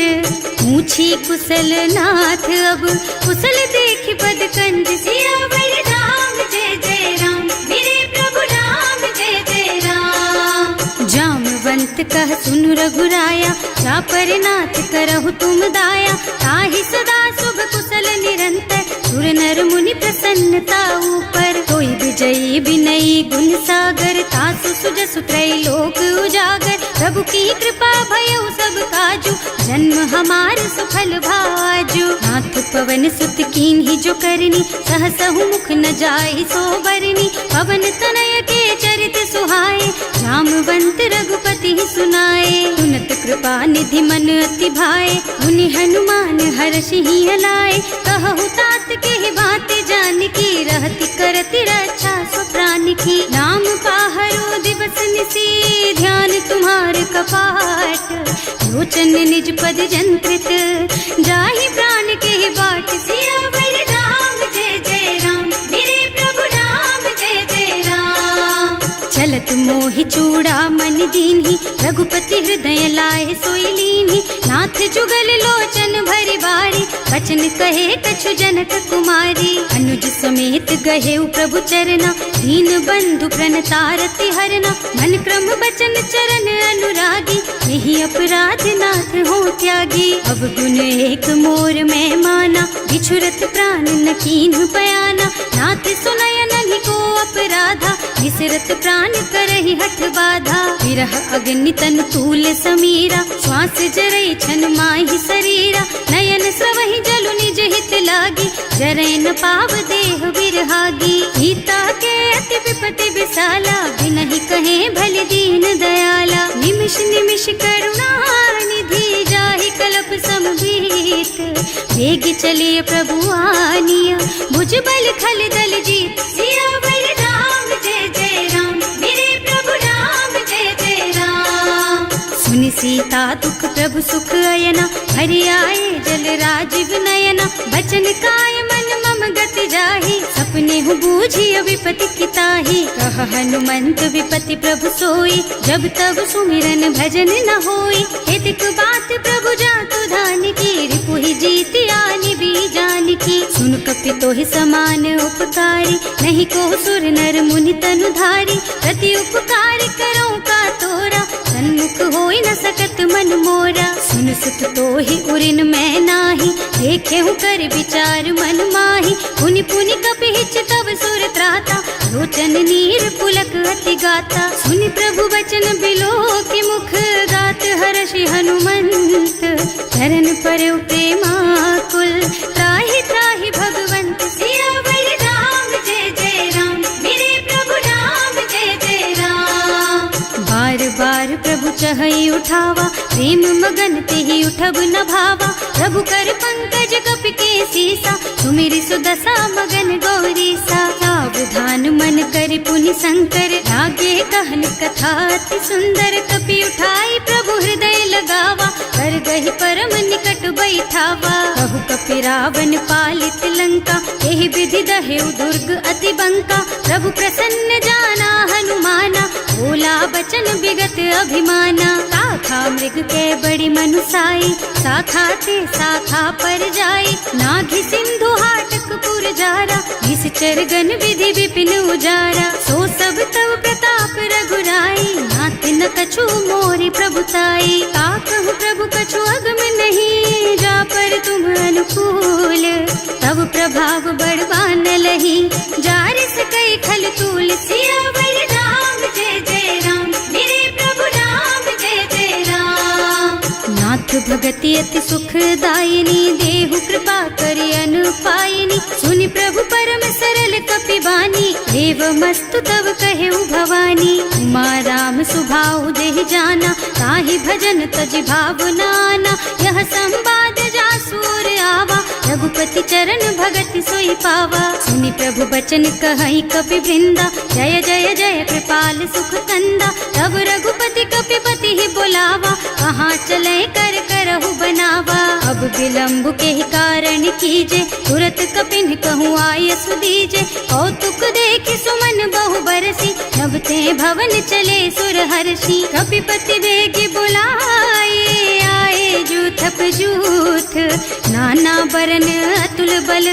पूछी कुशल नाथ अब कुशल देखि पद कंज सियावर राम जय जय राम मेरे प्रभु राम जय जय राम। जामवंत कह सुन रघुराया चापर नाथ करहु तुम दाया ताहि सदा शुभ कुशल निरंतर सुर नर मुनि प्रसन्नता ऊपर कोई विजयी विनयी गुण सागर तासु सुजसु त्रैलोक उजागर प्रभु की कृपा भयउ सब काजू जन्म हमार सफल भाजू नाथ पवन सुत कीन ही जो करनी सहसहु मुख न जाय सो बरनी पवन तनय के चरित सुहाए जामवंत रघुपति सुनाए सुनत कृपा निधि मन अति भाए मुनि हनुमान हर्षि ही हलाए कहु तात के बात जान की रहती करती रक्षा सो प्राण की नाम पाहरो दिवस निसी ध्यान तुम्हार कपाट लोचन निज पद जंत्रित जाहि प्राण के बाट सियावर राम जय जय राम मेरे प्रभु राम जय जय राम। चलत मोहि चूड़ा मन दीन्ही रघुपति हृदय लाए सोई लीन्ही नाथ जुगल लोचन भरी बारी बचन कहे कछु जनक कुमारी अनुज समेत गहे प्रभु चरना दीन बंधु प्रणतारति हरना मन क्रम बचन चरण अनुरागी यही अपराध नाथ हो त्यागी अब गुण एक मोर में माना बिछुरत प्राण न कीन्ह बयाना नाथ सुनय नहीं को अपराधा विसरत प्राण करहि हठ बाधा विरह अग्नि तन तूल समीरा श्वास जरई छन माहि शरीरा नयन स्रवहि जलु निज हित लागी जरै न पाव देह बिरहागी सीता के अति विपति विशाला बिनहि कहे भल दीन दयाला निमिष निमिष करुणा निधि जाहि कलप समभीत वेग चलिए प्रभु आनिया भुज बल खल दल जीत सियावर सीता दुख प्रभु सुख अयना, हरि आए जल राजीव नयना। बचन काय मन मम गति जाहि, सपने हूँ बूझी विपति किताही। कह हनुमंत विपति प्रभु सोई, जब तब सुमिरन भजन न होई। हितक बात प्रभु जातु धान की, रिपुहि जीति आनि भी जान की। सुन कपि तोहि समान उपकारी, नहीं को सुर नर मुनि तनु धारी। प्रति उपकार करो का तोरा, सन्मुख होई न सकत मन मोरा। सुन सुत तोहि उरिन मैं नाही, देखे हूँ कर विचार मन माही। पुनि पुनि कपि हिच तब सुर त्राता, लोचन नीर पुलक अति गाता। सुनि प्रभु बचन बिलो की मुख, गात हर्षि हनुमंत चरण पर प्रेमाकुल। त्राहि त्राहि भगवंत सियावर राम, जय जय राम मेरे प्रभु राम, जय जय राम। बार बार प्रभु चहई उठावा, प्रेम मगन तेहि उठब न भावा। प्रभु कर पंकज कपि के सीसा, सुमिरि सुदशा मगन गौरीसा। सावधान मन करि पुनि शंकर, लागे कहन कथा अति सुंदर। कपि उठाई प्रभु हृदय लगावा, कर गहि परम निकट बैठावा। कहु कपि रावण पालित लंका, एहि विधि दहेउ दुर्ग अति बंका। प्रभु प्रसन्न जाना हनुमाना, बोला बचन विगत अभिमाना। शाखा मृग के बड़ी मनुसाई, शाखा ते शाखा पर जाई। नाघि सिंधु हाटक पुर जारा, इस चरगन विधि विपिन उजारा। सो सब तव प्रताप रघुराई, नाथ न कछु मोरि प्रभुताई। ताकहु प्रभु कछु अगम नहीं, जा पर तुम अनुकूल। तब प्रभाव बड़बान लही, जारिस कई खल तूल। सियावर राम, जय जय राम मेरे प्रभु राम, जय जय राम। नाथ भगति अति सुखदायिनी, देहु कृपा करि अनुपायिनी। सुनि प्रभु परम सरल कपि बानी, एवमस्तु तव कहेउ भवानी। उमा राम सुभाउ देहि जाना, ताहि भजन तजि भावनाना। यह संवाद जासुर आवा, रघुपति चरण भगति सोई पावा। सुनि प्रभु बचन कहई कपि वृंदा, जय जय जय कृपाल सुख कंदा। तब रघुपति कपिपति ही बोलावा, कहाँ चले कर करहु बनावा। अब विलंब के ही कारण कीजे, तुरत कपिन कहूँ आय सुदीजे। कौतुक देखि सुमन बहु बरसी, नभ ते भवन चले सुर हर्षि। कपिपति बेगी बुलाए, आए जूथप जूथ। नाना बरन अतुल बल,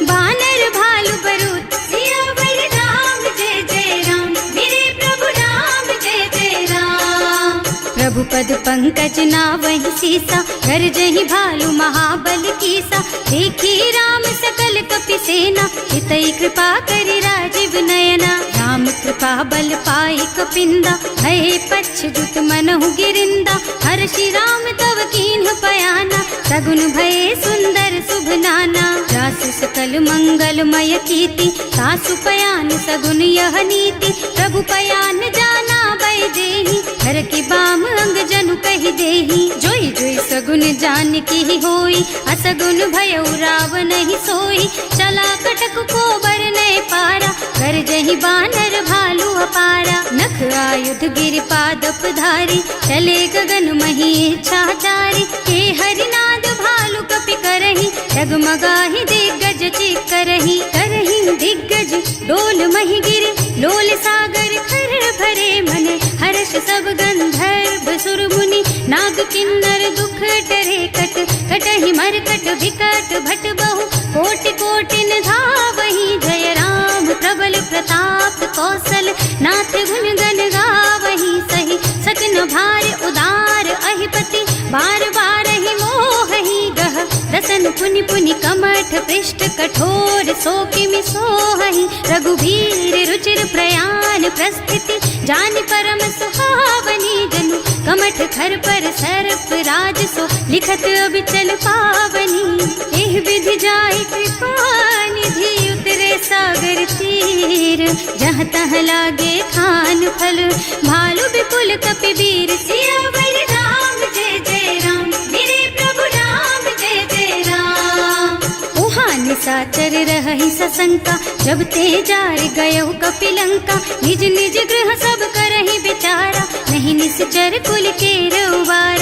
बानर भालु बरूथ। सियावर राम, जय जय राम मेरे प्रभु राम, जय जय राम। प्रभु पद पंकज नावहि सीसा, गरजहि भालु महाबल कीसा। देखी राम सकल कपि सेना, हितई कृपा करि राजीव नयना। राम कृपा बल पाई कपिंदा, भये पच्छ्रुत मनहु गिरिंदा। हर्षि राम तव कीन्ह पयाना, सगुन भये सुंदर शुभ नाना। जासु सकल मंगलमय कीर्ति, सासु पयान सगुन यह नीति। प्रभु पयान जाना वैदेही, हर की बाम अंग जनु कहि देही। जोई जोई सगुन जान की होई, असगुन भयउ रावण ही सोई। चला कटक को बरने पारा, कर जही बानर भालू अपारा। नख आयुध गिर पादप धारी, चले गगन मही इच्छाचारी। हे हरिनाद भालू कपि करही, डगमगाहि दिग्गज चिक करही। करही दिग्गज डोल मही गिरे, लोल सागर खर भरे मन। हर्ष सब गंधर्व सुर मुनि, नाग किन्नर दुख टरे कट। कटहि मरकट विकट भट बहु, कोटि कोटिन धावहि। जय राम प्रबल प्रताप कौशल, नाथ गुण गण गावहि। सही सकन भार उदार अहिपति, बार बार ही मोहहि गह। रसन पुनि पुनि कमठ पृष्ठ, कठोर सो किमि सोहहि। रघुवीर रुचिर प्रयाण प्रस्थिति, जानि परम सुहावनी। जनु कमठ खर पर सर्प राज सो, लिखत अबिचल पावनी। एह विधि जाहि कृपा निधि, उतरे सागर तीर। जहाँ तहाँ लागे खान फल, भालु विपुल कपि वीर। सियावर राम, जय जय राम मेरे प्रभु राम, जय जय राम। उहाँ निशाचर रहहि सशंका, जब ते जार गयउ कपि लंका। निज निज गृह सब करहि विचारा, नहीं निश्चर कुल के रउवारा।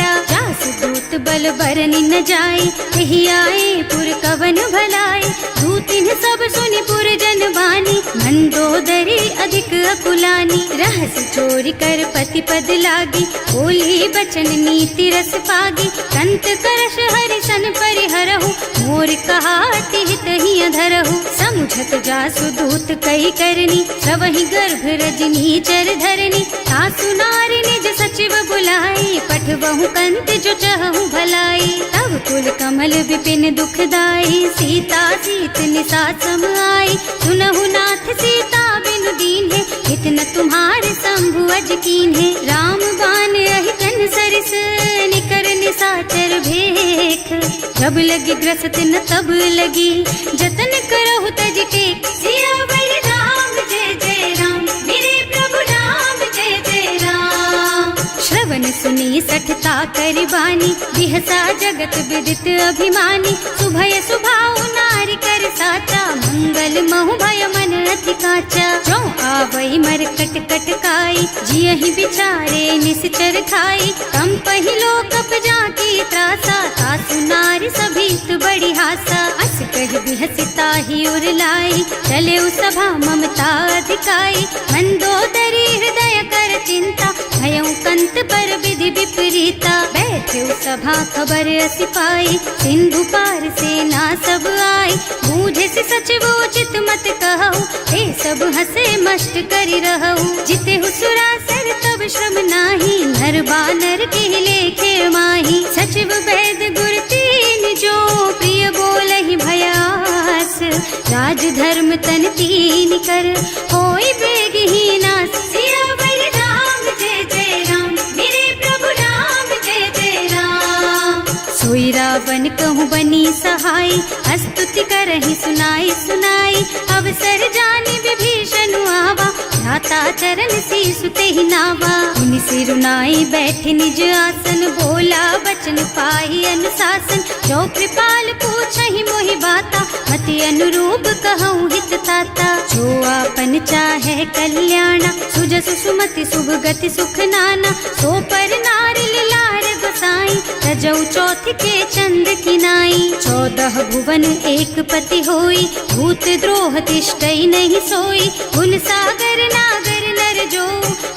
छल बरनी न जाए, यही आए पुर कवन भलाई। दू तीन सब सुनि पुर जन बानी, मंदोदरी अधिक अकुलानी। रहस्य चोरी कर पति पद लागी, बोली बचन नीति रस पागी। कंत करश हरिसन परिहरहु, मोर कहाति हित ही अधरहु। समुझत जासु दूत कही करनी, सबहि गर्भ रजनी चर धरनी। सासु नारी निज सचिव बुलाई, पठबहु कंत जो चहु भलाई। तब कुल कमल विपिन दुखदाई, सीता सीत निसा सम आई। सुनहु नाथ सीता बिनु दीन है, इतना तुम्हारे शंभु अज कीन है। राम बान अहितन सरिस, निकर निसाचर भेख। जब लगी ग्रसत न तब लगी, जतन करहु तज टेक। सियावर राम जय जय राम, मेरे प्रभु राम जय जय राम। श्रवण सुनी सठता करि बानी, बिहसा जगत विदित अभिमानी। सुभय सुभाउ नारी कर साचा, मंगल महु भय मन अति काचा। जो आवई मर कट कट काई, जियहि बिचारे निश्चर खाई। कम पहिलो कप जाकी त्रासा, सासु नारी सभीत बड़ी हासा। अस कह बिहसिता ही उर लाई, चले सभा ममता अधिकाई। मंदोदरी हृदय कर चिंता, भयउ कंत पर विधि विपरीता। बैठे सभा खबर असी पाई, सिंधु पार सेना सब आई। बूझे से सचिव उचित मत कहु, हे सब हसे मस्त करि रहु। जिते सुरासर तब श्रम नाही, नर बानर के लेखे माही। सचिव वैद गुर तीन जो, प्रिय बोलहि भयास। राज धर्म तन तीन कर, होई बेगहि नास। सियावर राम जय जय राम, मेरे प्रभु राम जय जय राम। सोई रावण कहूँ बनी सहाय, स्तुति करहि सुनाई सुनाई। अवसर जानि विभीषण आवा, भ्राता चरण शीसु तेहि नावा। मुनि सिरुनाई बैठे निज आसन, बोला बचन पाई अनुशासन। जो कृपाल पूछहि मोहि बाता, मति अनुरूप कहूँ हित ताता। जो आपन चाहे कल्याणा, सुजसु सुमति शुभ गति सुख नाना। सो पर नारी लार गोसाई, रजौ चौथ के चंद किनाई। 14 भुवन एक पति होई, भूत द्रोह तिष्ठई नहीं सोई। गुण सागर नागर नर जो,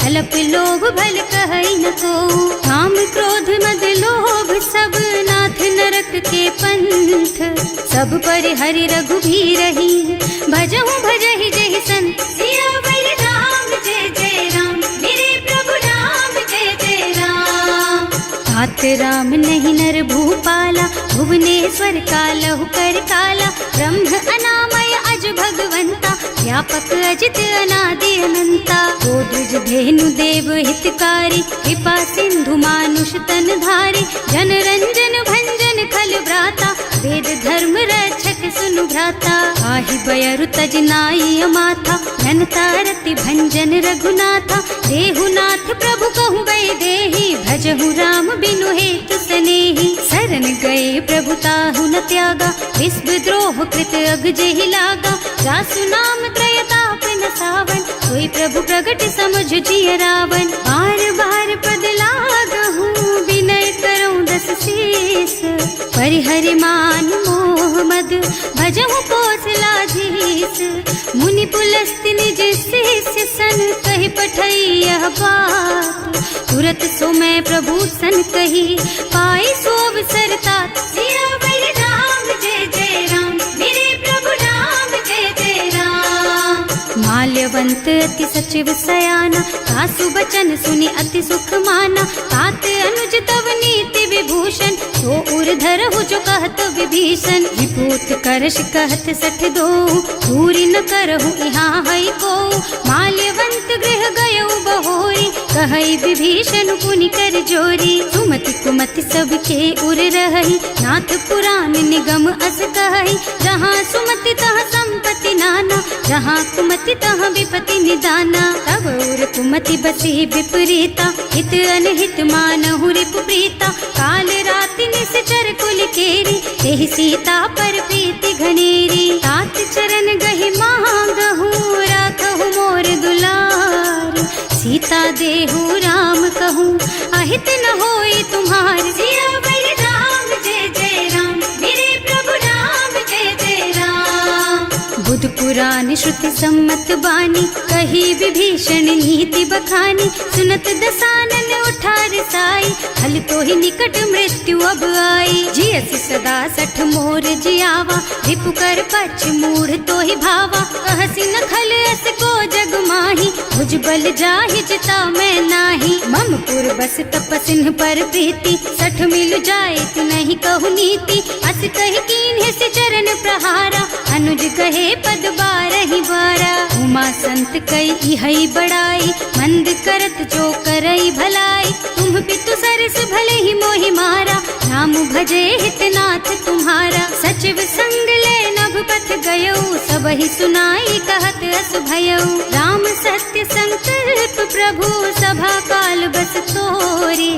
अल्प लोभ भल कहई न को। काम क्रोध मद लोभ सब, नाथ नरक के पंथ। सब पर हरि रघुबीरहि, भजहु भजहि जहि संत। सियावर राम जय जय राम, मेरे प्रभु राम जय जय राम। तात राम नहीं नर भूपाला, भुवनेश्वर कालहु कर काला। ब्रह्म अनामय अज भगवंता, व्यापक अजित अनादि अनंता। गोद्विज धेनु देव हितकारी, कृपा सिंधु मानुष तन धारी। जन रंजन भंजन खल भ्राता, वेद धर्म रक्षक सुनु भ्राता। आहि बयरु तज नाई अमाथा, घनता रति भंजन रघुनाथा। देहुनाथ प्रभु कहूँ गए देहि, भजहु राम बिनु हेतु सनेहि। शरण गए प्रभु ताहु न त्यागा, विश्व द्रोह कृत अग जेहि लागा। जासु नाम त्रयताप न सावन, सोई प्रभु प्रगट समझ जिय रावण। बार बार पद लागहु, विनय करऊँ दस शीस। परिहरि मान मोह मद, भजहु कौशलाधीश। मुनि पुलस्त्य निज शिष्य सन, कहि पठई यह बात। तुरत सो मैं प्रभु सन कही, पाई सो अवसर तात। सियावर राम जय जय राम, मेरे प्रभु राम जय जय राम। माल्यवंत अति सचिव सयाना, सासु बचन सुनि अति सुख माना। तात अनुज तव नीति विभूषण, सो उर धरहु जो कहत विभीषण। विभूत करश कहत सठ दो, पूरी न करहु यहाँ है को। माल्यवंत गृह गयउ बहोरी, कहई विभीषण पुनि कर जोरी। सुमति कुमति सबके उर रही, नाथ पुराण निगम अस कहई। जहाँ सुमति तहाँ संपत्ति नाना, जहाँ कुमति तहाँ विपति निदाना। तब उर कुमति बसी विपरीता, हित अनहित मानहु रिपु प्रीता। काल राति निश्चर कुल केरी, तेहि सीता पर प्रीति घनेरी। तात चरण गहि मांगहु, राखहु मोर दुलार। सीता देहु राम कहूँ, अहित न होई तुम्हार। सियावर राम पुराण श्रुति सम्मत बानी, कही विभीषण नीति बखानी। सुनत दसानन उठा रसाई, हल तो ही निकट मृत्यु अब आई। जियसि सदा सठ मोर जियावा, रिपु कर पछ मूढ़ तो ही भावा। कहसी न खल अस को जग माही, भुज बल जाहि जिता मैं नाही। मम पुर बस तपसिन पर प्रीति, सठ मिल जाए तु नहीं कहु नीति। अस कहि कीन्हे से चरण प्रहारा, अनुज कहे पद बारहि बारा। उमा संत कई हई बड़ाई, मंद करत जो करई भलाई। तुम पितु सरस भले ही मोहि मारा, नाम भजे हितनाथ तुम्हारा। सचिव संग ले नभ पथ गयो, सब ही सुनाई कहत अस भयो। राम सत्य संकल्प प्रभु, सभा काल बस तोरे।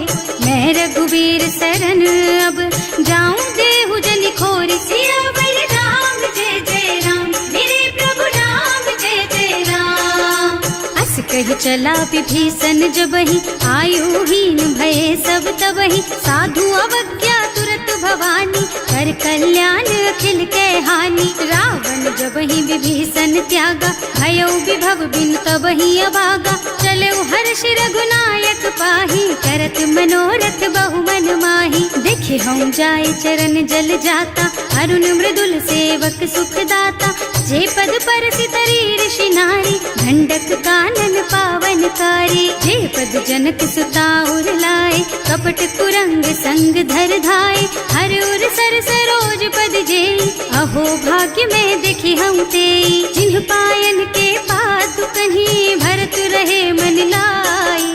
मैं रघुवीर सरन अब, जाऊं देहु जनि खोरि। सियावर राम जय जय राम, मेरे प्रभु राम जय जय राम। अस कहि चला विभीषण जबहि, आयुहीन भये सब तबहि। साधु अवज्ञा तुरत भवानी, कर कल्याण अखिल के हानि। रावण जबहि विभीषण त्यागा, भयो विभव बिनु तबहि अभागा। चलऊ हर्ष रघुनायक पाहि, करत मनोरथ बहु मन माहि। देखे हम जाय चरण जल जाता, अरुण मृदुल सेवक सुख दाता। जे पद परसि तरी ऋषि नारी, ढंडक कानन पावन कारी। जे पद जनक सुता उर लाए, कपट कुरंग संग धर धाय। हर उर सर सरोज पद जेई, अहो भाग्य में देखी हम तेई। जिन्ह पायन के पादु कन्ही, भरत रहे मन लाई।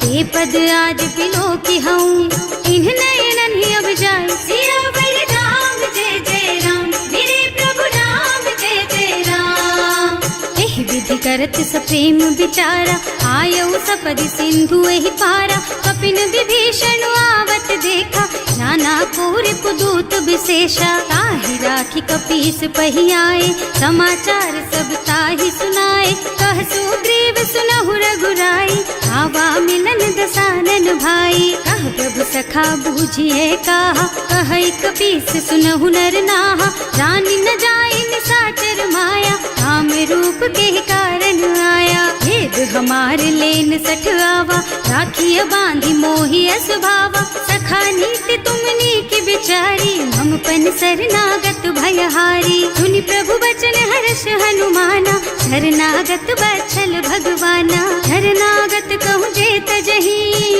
ते पद आज बिलो की हूँ, इन्ह नयनन ही अब जाए। सियावर राम जय जय राम, मेरे प्रभु राम जय जय राम। एह विधि करत सप्रेम विचारा, आयऊ सपदि सिंधु एहि पारा। कपिन विभीषण आवत देखा, जाना पूरे पुदूत विशेषा। ताहि राखी कपीस पहि आए, समाचार सब ताहि सुनाए। कह सुग्रीव सुनहु रघुराई, आवा मिलन दसानन भाई। कह प्रभु सखा बूझिए कहा, कहै कपीस सुनहु नर नाहा। जानि न जाय निसाचर माया, काम रूप के कारण आया। भेद हमार लेन सठ आवा, राखिय बांधि मोहि स्वभावा। सखा नीति तुमनी की बिचारी, हम पन शरणागत भयहारी। सुनि प्रभु बचन हर्ष हनुमाना, शरणागत बत्सल भगवाना। शरणागत कहूँ जे तजहि,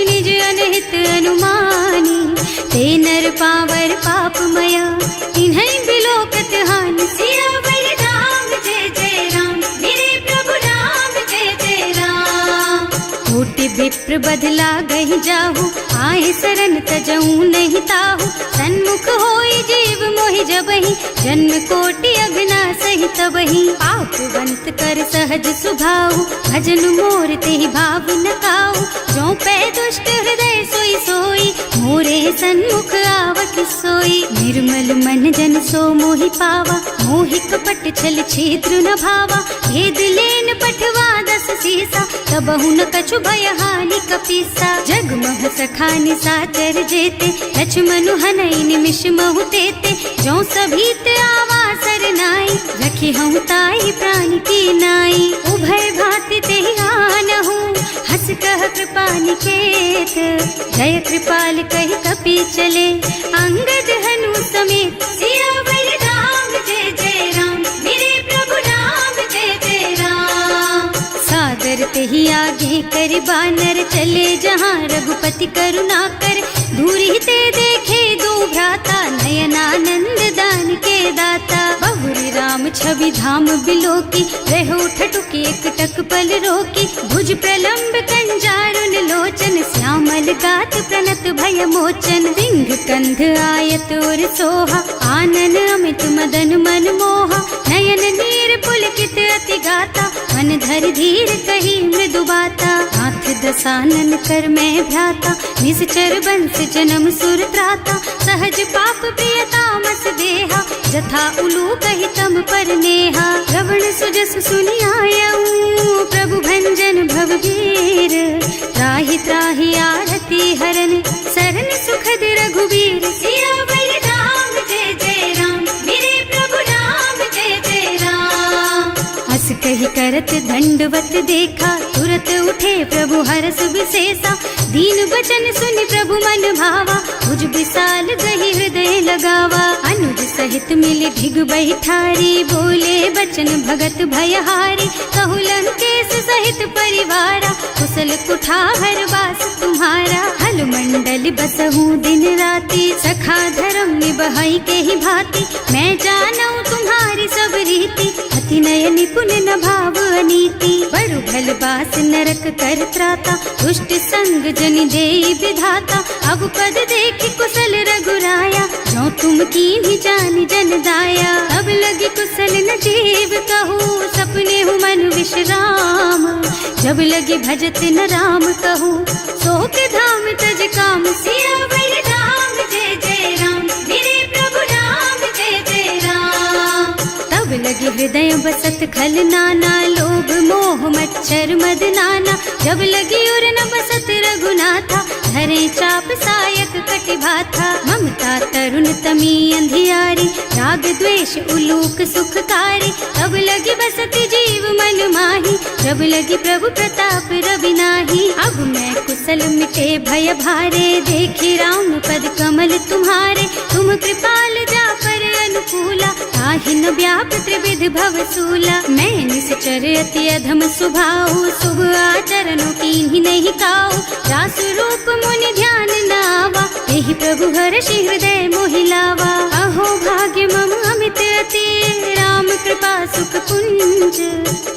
निज अनहित अनुमानी। ते नर पावर पापमया, इन्है बिलोकत हानि। सियावर राम जय जय राम, मेरे प्रभु राम जय जय राम। कोटि विप्र बदला गहि जाहु, आए शरण तजऊ नहीं ताहु। सन्मुख होई जीव मोहि जबहि, जन्म कोटि अघना सहि तबहि। पापवंत कर सहज सुभाऊ, भजन मोर तेहि भाव न काऊ। जो पै दुष्ट हृदय सोई सोई, मोरे सन्मुख आवत सोई। निर्मल मन जन सो मोहि पावा, मोहि कपट छल छिद्र न भावा। भेद लेन पठवा दस सीसा, तबहु न कछु भय हानि कपीसा। जगमह सखा निसाचर जेते, लक्ष्मनु हनई निमिष महु तेते। जो सभीत आवा सरनाई, रखी हूँ ताई प्राण की नाई। उभय भांति तेहि आनहु, हस कह कृपा निकेत। जय कृपाल कहि कपि चले, अंगद हनु समेत। सियावर राम जय जय राम, मेरे प्रभु राम जय जय राम। सादर तेहि आगे कर बानर, चले जहाँ रघुपति करुणा कर। दूरी ते देखे दो भ्राता, नयनानंद दान के दाता। बहुरी राम छवि धाम बिलोकी, रहो ठटुकी एक टक पल रोकी। भुज प्रलंब कंजारुन लोचन, श्यामल गात प्रणत भय मोचन। सिंह कंध आयत और सोहा, आनन अमित मदन मन मोहा। नयन नीर पुलकित अति गाता, मन धर धीर कही मृदु बाता। नाथ दसानन कर मैं भ्राता, निश्चर बंस जन्म सुर त्राता। सहज पाप प्रिय तामस देहा, जथा उलू कहि तम पर नेहा। श्रवण सुजस सुनि आयऊ, प्रभु भंजन भव भीर। त्राहि त्राहि आरती हरन, सरन सुखद रघुवीर। सियावर राम जय जय राम, मेरे प्रभु राम जय जय राम। कही करत दंडवत देखा, तुरत उठे प्रभु हरस विशेषा। दीन बचन सुनि प्रभु मन भावा, मुझ विशाल गही हृदय लगावा। अनुज सहित मिले ढिग बैठारी, बोले बचन भगत भयहारी। कहु लंकेश सहित परिवारा, कुशल कुठार वास तुम्हारा। हल मंडल बसहु दिन राति, सखा धर्म निबहाई के ही भांति। मैं जानऊ तुम्हारी सब रीति, अति नय निपुण न भाव अनीति। बड़ु भल बास नरक कर त्राता, दुष्ट संग जन देई विधाता। अब पद देखि कुशल रघुराया, जो तुम कीन्ही जानि जन दाया। अब लगी कुशल न जीव कहू, सपने हूँ मन विश्राम। जब लगी भजत न राम कहू, सोक धाम तज काम। सियावर राम जय जय राम, मेरे प्रभु राम जय जय राम। तब लगी हृदय बसत खल नाना, लोभ मोह मच्छर मद नाना। जब लगी उर न बसत रघुनाथा, धरे चाप सायक कटिभाथा। ममता तरुण तमी अंधियारी, राग द्वेष उलूक सुखकारी। तब लगी बसती जीव मन माही, जब लगी प्रभु प्रताप रवि नाही। अब मैं कुशल मिटे भय भारे, देखी राम पद कमल तुम्हारे। तुम कृपाल जा पर अनुकूला, ताहि न व्याप त्रिविध भव सूला। मैं निश्चर अति अधम स्वभाव, शुभ आचरणों कीन्ही नहीं काऊ। रासु रूप मुनि ध्यान न आवा, यही प्रभु हर्षि हृदय मोहि लावा। अहो भाग्य मम अमित अति, राम कृपा सुख पुंज।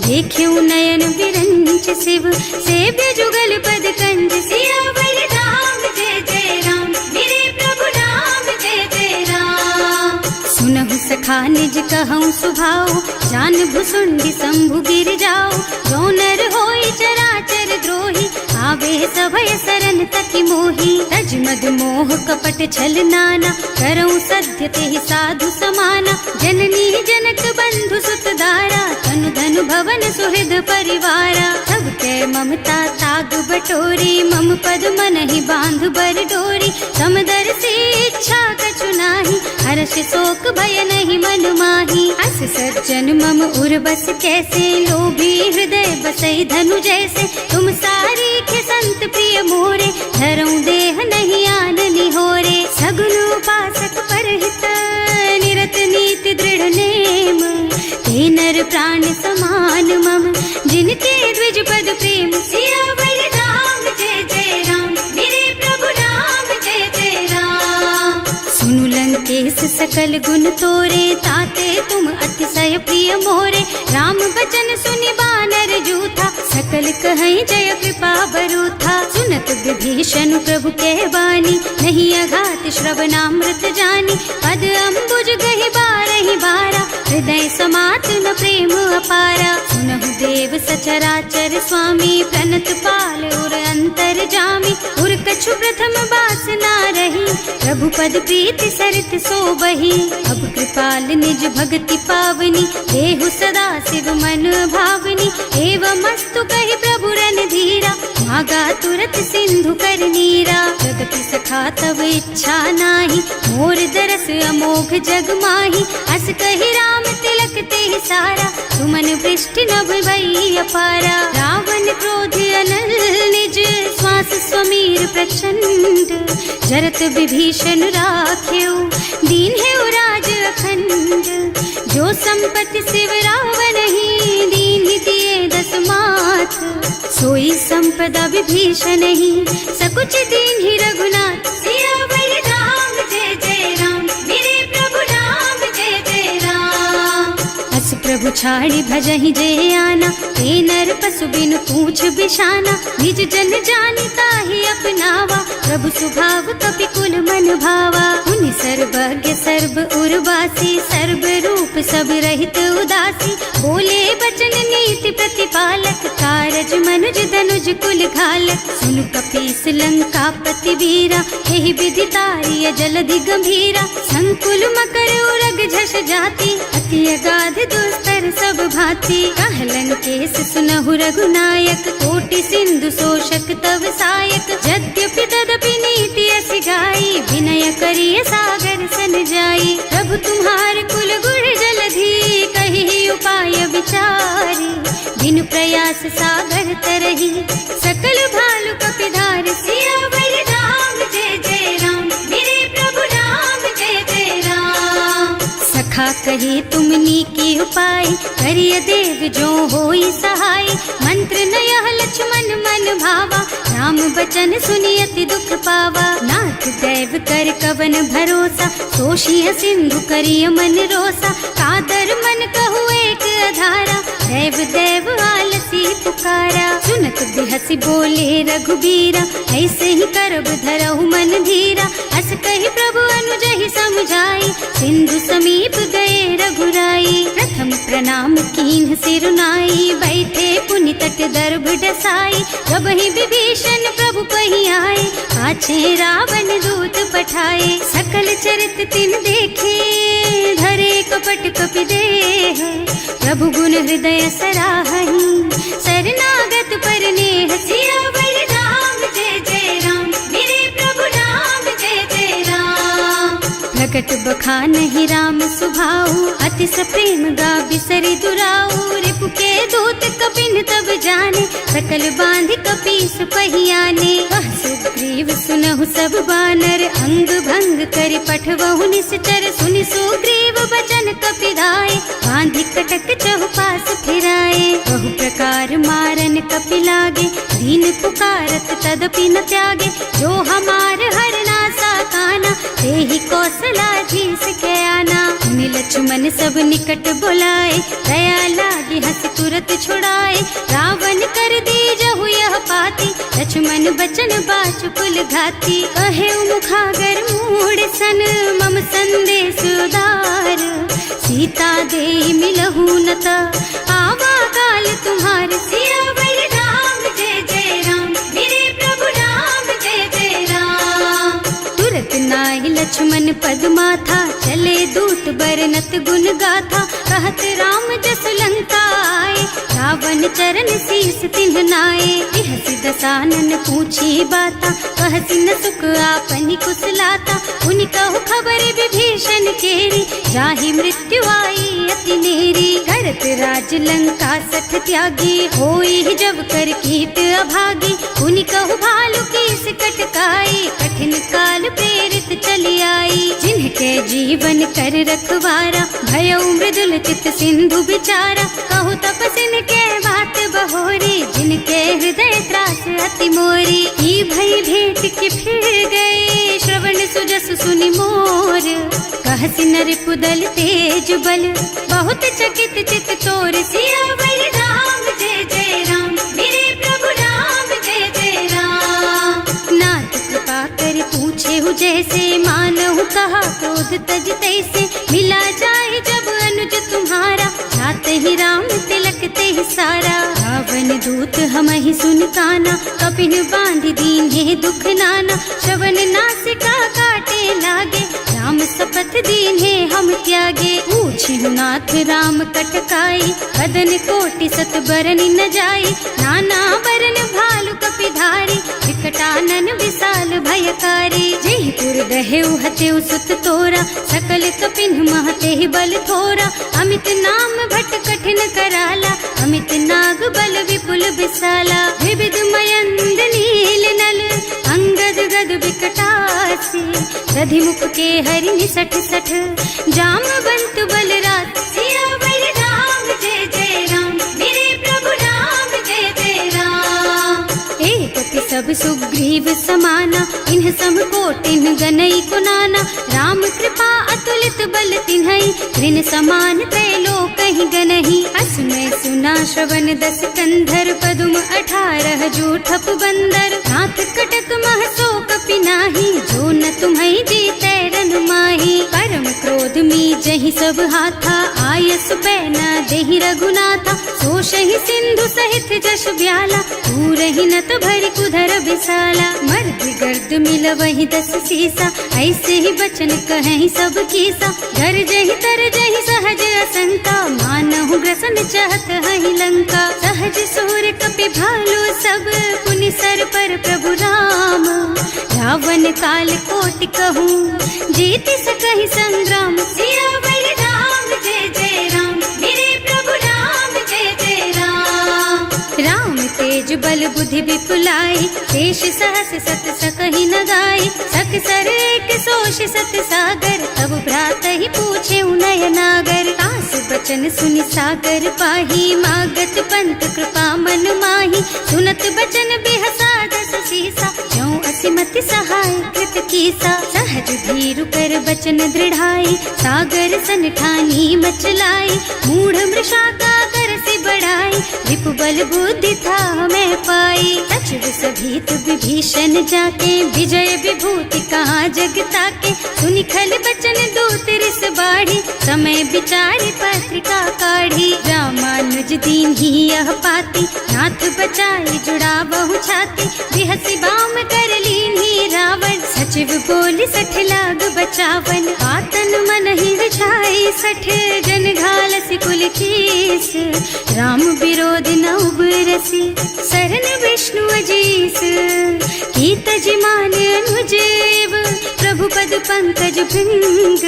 देख्यऊ नयन विरंच शिव, सेव्य जुगल पद कंज। सियावर राम जय जय राम, मेरे प्रभु राम जय जय राम। सुनहु सखा निज कहऊँ सुभाऊ, जान भुसुंडी शंभु गिर जाओ। जो नर होई चराचर द्रोही, आवे सभय सरन तकी मोही। तज मद मोह कपट छल नाना, करऊँ सत्य तेहि साधु समाना। जननी जनक बंधु सुत दारा, तनु धनु भवन सुहृद परिवारा। सब के ममता ताग बटोरी, मम पद मन ही बांध बर डोरी। समदर्शी इच्छा कछु नाही, हर्ष शोक भय नहीं मन माही। अस सज्जन मम उर बस कैसे, लोभी हृदय बसई धनु जैसे। तुम सारी के संत प्रिय मोरे, धरऊं देह नहीं आन निहोरे। सगुन उपासक परहित, निरत नीति दृढ़ नेम। ते नर प्राण समान मम, जिनके द्विज पद प्रेम। सियावर राम जय जय राम, मेरे प्रभु राम जय जय राम। सुनु लंकेश सकल गुण तोरे, ताते तुम अतिशय प्रिय मोरे। राम बचन सुनि बानर जूथा, सकल कहई जय कृपा बरूथा। सुनत विभीषण प्रभु के बानी, नहीं अघात श्रवणामृत जानी। पद अम्बुज गहि बारहि बारा, हृदय समात न प्रेम अपारा। सुनहु देव सचराचर स्वामी, प्रणत पाल उर अंतर जामी। उर कछु प्रथम बास ना रही, प्रभु पद प्रीति सरित सो बही। अब कृपाल निज भगति पावनी, देहु सदा शिव मन भावनी। एवं मस्तु कहि प्रभु रन धीरा, मागा तुरत सिंधु कर नीरा। जगति सखा तब इच्छा नाही, मोर दरस अमोघ जग माही। अस कहि राम तिलक तेहि सारा, सुमन वृष्टि नभ भई अपारा। रावण क्रोध अनल निज, श्वास स्वमीर प्रचंड। जरत विभीषण राख्यो, दीन है राज अखंड। जो संपत्ति शिव रावण ही, दीन दिए दस माथ। सोई संपदा विभीषण ही, सकुच दीन ही रघुनाथ। सियावर राम जय जय राम, मेरे प्रभु राम जय जय राम। अस प्रभु छाड़ी भजहि जय आना, ते नर पशु बिनु पूछ बिशाना। निज जन जानि ताहि अपनावा, प्रभु स्वभाव कपि कुल मन भावा। उनि सर्वज्ञ सर्व उर्वासी, सर्व रूप सब रहित उदासी। बोले बचन नीति प्रतिपालक, कारज मनुज धनुज कुल घालक। सुनु कपीस लंका पति वीरा, यही विधि तारिय जलधि गंभीरा। संकुल मकर उरग झष जाति, अति अगाध दुस्तर सब भांति। कह लंकेश सुनहु रघुनायक, कोटि सिंधु शोषक तव सायक। यद्यपि तदपि नीति असि गाई, विनय करिय सागर सन जाई। प्रभु तुम्हार कुल गुण जलधि, कहि उपाय विचारी। व्यास सागर तरही, सकल भालु कपिधार सियावर राम जय जय राम, मेरे प्रभु राम जय जय राम। सखा कहे तुमनी की उपाय, करिय देव जो होई सहाय, मंत्र नयह लक्ष्मण मन भावा, राम बचन सुनि अति दुख पावा। नाथ दैव कर कवन भरोसा, तोषिय सिंधु करिय मन रोसा, कादर मन कहु एक अधारा, देव देव आलसी पुकारा। सुनत बिहसी बोले रघुबीरा, ऐसे ही करब धरहु मन धीरा, अस कहि प्रभु अनुजहि समझाई, सिंधु समीप गए रघुराई। प्रथम प्रणाम कीन्ह सिर नाई, बैठे पुनि तट दर्भ डसाई, कबहि विभीषण प्रभु पहि आए, पाछे रावण दूत पठाए। सकल चरित तिन देखे, धरे कपट कपि देह, प्रभु गुण हृदय सराहहि, शरणागत पर नेह। सियावर राम जय जय राम, मेरे प्रभु राम जय जय राम। प्रकट बखानहि राम सुभाऊ, अति सप्रेम गा बिसरि दुराऊ, रिपु के दूत कपिन तब जाने, सकल बांध कपीस पहियाने। वह सुग्रीव सुनहु सब बानर, अंग भंग करि पठवहु निश्चर, सुनि सुग्रीव बचन कपिधाय, बांधि कटक चहुपास फिराए। बहु प्रकार मारन कपि लागे, दीन पुकारत तदपि न त्यागे, जो हमार हरना साकाना, तेहि कौशलाधीश के आना। मुनि लक्ष्मण सब निकट बुलाए, दया लागी हंस तुरत छुड़ाए, रावण कर दीजहु यह पाती, लक्ष्मण बचन बाचु कुल घाती। कहे मुखागर मूढ़ सन, मम संदेश उदार, सीता दे मिलहु न ता, आवा काल तुम्हार। सियावर राम जय जय राम, मेरे प्रभु राम जय जय राम। तुरत नाहि लक्ष्मण पद माथा, चले दूत बरनत गुण गाथा, कहत राम जस लंका आए, रावण चरण शीस तिन्ह नाए। बिहसि दसानन पूछी बाता, कहसि न सुख आपनि कुशलाता, उनि कहु खबर विभीषण केरी, जाहि मृत्यु आई अति नेरी। करत राज लंका सठ त्यागी, होई जब कर कीट अभागी, उनि कहु भालु कीस कटकाई, कठिन काल प्रेरित चली आई। जिनके जीवन कर रखवारा, भयउ मृदुल चित सिंधु बिचारा, कहु तपसिन के बात बहोरी, जिनके हृदय त्रास अति मोरी। ई भई भेंट के फिर गए, श्रवण सुजस सुनि मोर, कहसि नर पुदल तेज बल, बहुत चकित चित तोर। सियावर राम जय जय राम, मेरे प्रभु राम जय जय राम। नाथ कृपा कर पूछे हु जैसे, मानहु कहा क्रोध तज तैसे, मिला जाए जब अनुज तुम्हारा, जात ही राम तिलक ते सारा। रावण दूत हमहि सुन काना, कपिन बांधि दीन्हे दुख नाना, श्रवण नासिका काटे लागे, राम शपथ दीन्हे हम त्यागे। पूछिहु नाथ राम कटकाई, बदन कोटि सत बरनि न जाई, नाना बरन भालु कपिधारी, विकटानन विशाल भयकारी। जेहि पुर दहेउ हतेउ सुत तोरा, सकल कपिन महते बल थोरा, अमित नाम भट कठिन कराला, अमित नाग बल विपुल विशाला। विविध मयंद नील नल, अंगद गद विकटासी, दधिमुख के हरि निसठ सठ, जामवंत बलराज। सियावर राम जय जय राम, मेरे प्रभु राम जय जय राम। एक सब सुग्रीव समाना, इन्ह सम कोटिन गनई कुनाना, राम कृपा अतुलित बल तिन्हई, ऋण समान त्रैलोकहि गनहि। असमय सुना श्रवण दस कंधर, पदुम 18 जूठप बंदर, नाथ कटक मह सो कपि नाही, जो न तुम्हई जीतै रन माही। परम क्रोध मी जहि सब हाथा, आयस पैना देहि रघुनाथा, सोषहि सिंधु सहित जश ब्याला, पूरहि नत भरि कुधर विशाला। मर्द गर्द मिलवहि 10 सीसा, ऐसे ही बचन कहें सब कीसा, गरजहि तरजहि सहज असंका, मानहु ग्रसन चाहत हहि लंका। सहज सूर कपि भालु सब, पुनि सर पर प्रभु राम, रावण काल कोटि कहूँ, जीत सकहि संग्राम। सियावर राम जय जय राम, मेरे प्रभु राम जय जय राम। बल बुद्धि विपुलाई, शेष सहस सत सकहि न गाई, सक सर एक सोष सत सागर, तब भ्रात ही पूछे उनय नागर। तास बचन सुनि सागर पाही, मागत पंत कृपा मन माही, सुनत बचन बिहसा दस सीसा, ज्यों असिमति सहाय कृत कीसा। सहज धीरु कर बचन दृढ़ाई, सागर सन ठानी मचलाई, मूढ़ मृषा का कर से बढ़ाई, विपु बल बुद्धि था मैं पाई। सचिव सभीत विभीषण जाके, विजय विभूति कहाँ जग ताके, सुनि खल बचन दूत रिस बाढ़ी, समय विचारि पत्रिका काढ़ी। रामानुज दीन ही यह पाती, नाथ बचाई जुड़ा बहु छाती, बिहसी बाम कर लीन ही रावण, सचिव बोली सठ लाग बचावन। आतन मन ही रिझाई सठ, जन घालसी कुल कीस, राम विरोध न उबरसी, शरण विष्णु अजीस। की तज मान अनुजेव, प्रभु पद पंकज भृंग,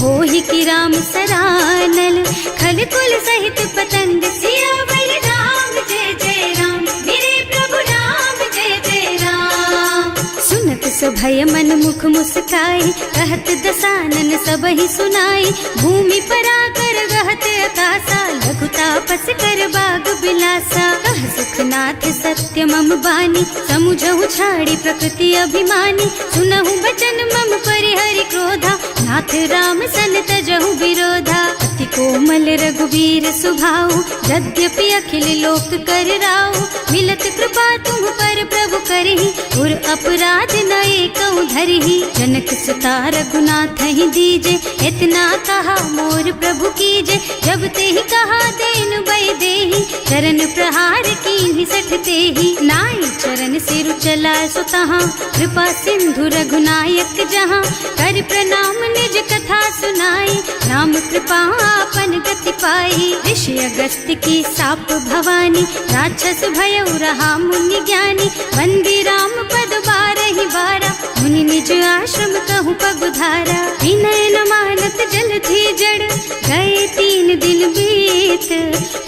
होहि की राम सरानल, खल कुल सहित पतंग। सियावर राम जय जय राम, मेरे प्रभु राम जय जय राम। सुनत सभय मन मुख मुस्काई, कहत दसानन सबहि सुनाई, भूमि पराकर गहत अकासा, लघु तापस कर बाग बिलासा। कह सुखनाथ सत्य मम बानी, समुझहु छाड़ी प्रकृति अभिमानी, सुनहु बचन मम परिहरि क्रोधा, नाथ राम सन तजहु विरोधा। अति कोमल रघुवीर सुभाऊ, यद्यपि अखिल लोक कर राऊ, मिलत कृपा तुम पर प्रभु करहि, उर अपराध न एकउ धरहि। जनक सुता रघुनाथ ही दीजे, इतना कहा मोर प्रभु कीजे, जब ते ही कहा देन बय देहि, चरण प्रहार कीन्हि सठ तेहि। नाई चरण सिरु चला सुतहाँ, कृपा सिंधु रघुनायक जहाँ, कर प्रणाम निज कथा सुनाई, राम कृपा आपन गति पाई। ऋषि अगस्त्य की साप भवानी, राक्षस भयउ रहा मुनि ज्ञानी, वंदी राम पद बारहि बारा, मुनि निज आश्रम कहूँ पगुधारा। विनय न मानत जल थी जड़, गए 3 दिन बीत,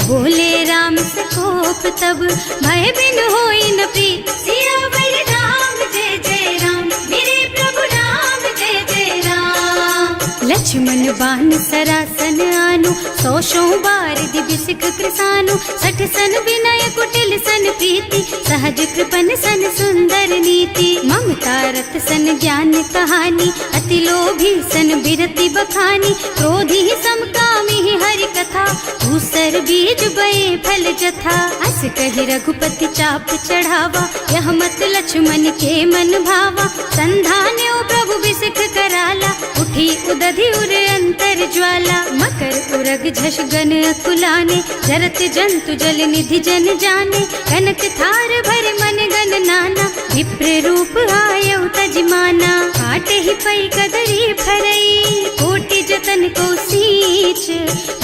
बोले राम से कोप तब, भय बिन होई न प्रीत। सियावर राम जय जय राम, मेरे प्रभु राम जय जय राम। लक्ष्मण बान सरासन आनु, 100 बार दिव्य सिख कृसानु, 60 सन विनय कुटिल सन प्रीति, सहज कृपन सन सुंदर नीति। ममता रत सन ज्ञान कहानी, अति लोभी सन बिरति बखानी, क्रोधी समकामी हरि कथा, दूसर बीज बये फल जथा। अस कहि रघुपति चाप चढ़ावा, यह मत लक्ष्मण के मन भावा, संधान्यो प्रभु बिसिख कराला, उठी उदधि उर अंतर ज्वाला। मकर उरग झष गन अकुलाने, जरत जंतु जल निधि जन जाने, कनक थार भर मन गन नाना, विप्र रूप आयउ तजमाना। काटे ही पई कदरी फरई, कोटि जतन को सींच,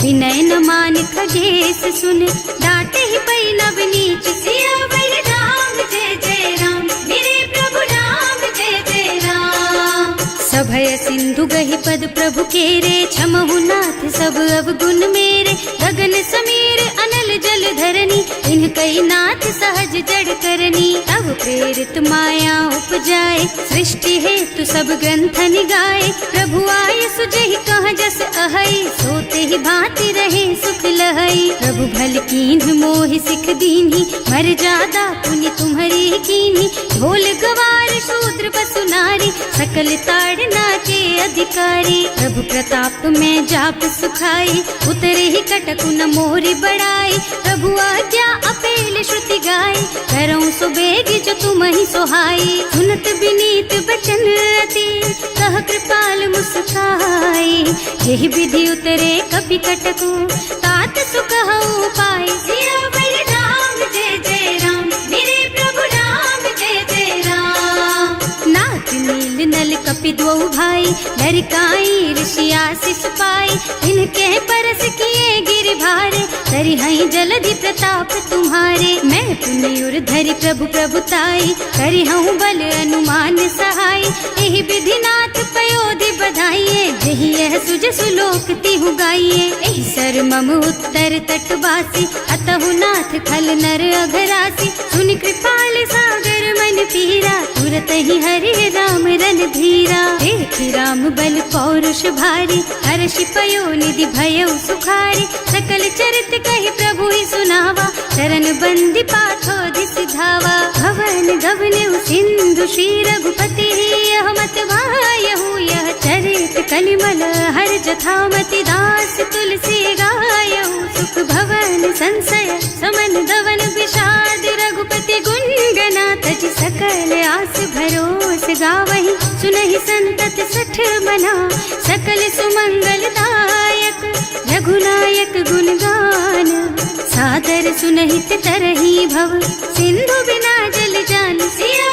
विनय न मान खगेश सुन, डांटे ही पई नव नीच। सियावर राम जय जय राम, मेरे प्रभु राम जय जय राम। सभय सिंधु गहि पद प्रभु केरे, क्षमहु नाथ सब अवगुण मेरे, गगन समीर अनल जल धरनी, इनकई नाथ सहज जड़ करनी। तब प्रेरित माया उपजाए, सृष्टि हेतु सब ग्रंथ निगाए, प्रभु आय सुजहि कह जस अहै, सोते ही भांति रहे सुख लहै। प्रभु भल कीन्ह मोहि सिख दीन्ही, मर जादा पुनि तुम्हरी कीन्ही, ढोल गवार शूद्र पशु नारी, सकल ताड़ना के अधिकारी। प्रभु प्रताप में जाप सुखाई, उतरे ही कटकु न मोरी बड़ाई, प्रभु आज्ञा अपेल श्रुति गाय, करऊं सुबेग जो तुम ही सोहाई। सुनत विनीत बचन अति, कह कृपाल मुस्काई, यही विधि उतरे कपि कटकु, तात सुख हऊ पाई। सियावर राम जय जय राम, मेरे प्रभु राम जय जय राम। नाथ नील नल कपि द्वौ भाई, लरिकाई ऋषि आशीष पाई, इनके परस किए गिर भारे, तरि हई जलधि प्रताप तुम्हारे। मैं पुण्य धरि प्रभु प्रभुताई, करि हूँ बल अनुमान सहाय, यही विधि नाथ पयोधि बधाइए, जही यह सहसु जसु लोक तिहु गाइए, एहि सर मम उत्तर तटवासी, अतहु नाथ खल नर अघरासी। सुनि कृपाल सागर मन पीरा, तुरत ही हरि राम रन धीरा। देखि राम बल पौरुष भारी, हर्षि पयो निधि भयउ सुखारी। सकल चरित कहि प्रभु ही सुनावा, चरण बंदी पाथो दिस धावा। भवन गवनेउ सिंधु श्री रघुपति, यह मत वायहु यह चरित कलिमल हर जथामति। दास तुलसी गायहु, सुख भवन संशय समन दवन विषाद। रघुपति गुण गना तज सकल आस भरोस गावहि, सुनहि संतत सठ मना सकल सुमंगल दायक। रघुनायक गुण गान सादर सुनहित तरहि भव, सिंधु बिना जल जान सिया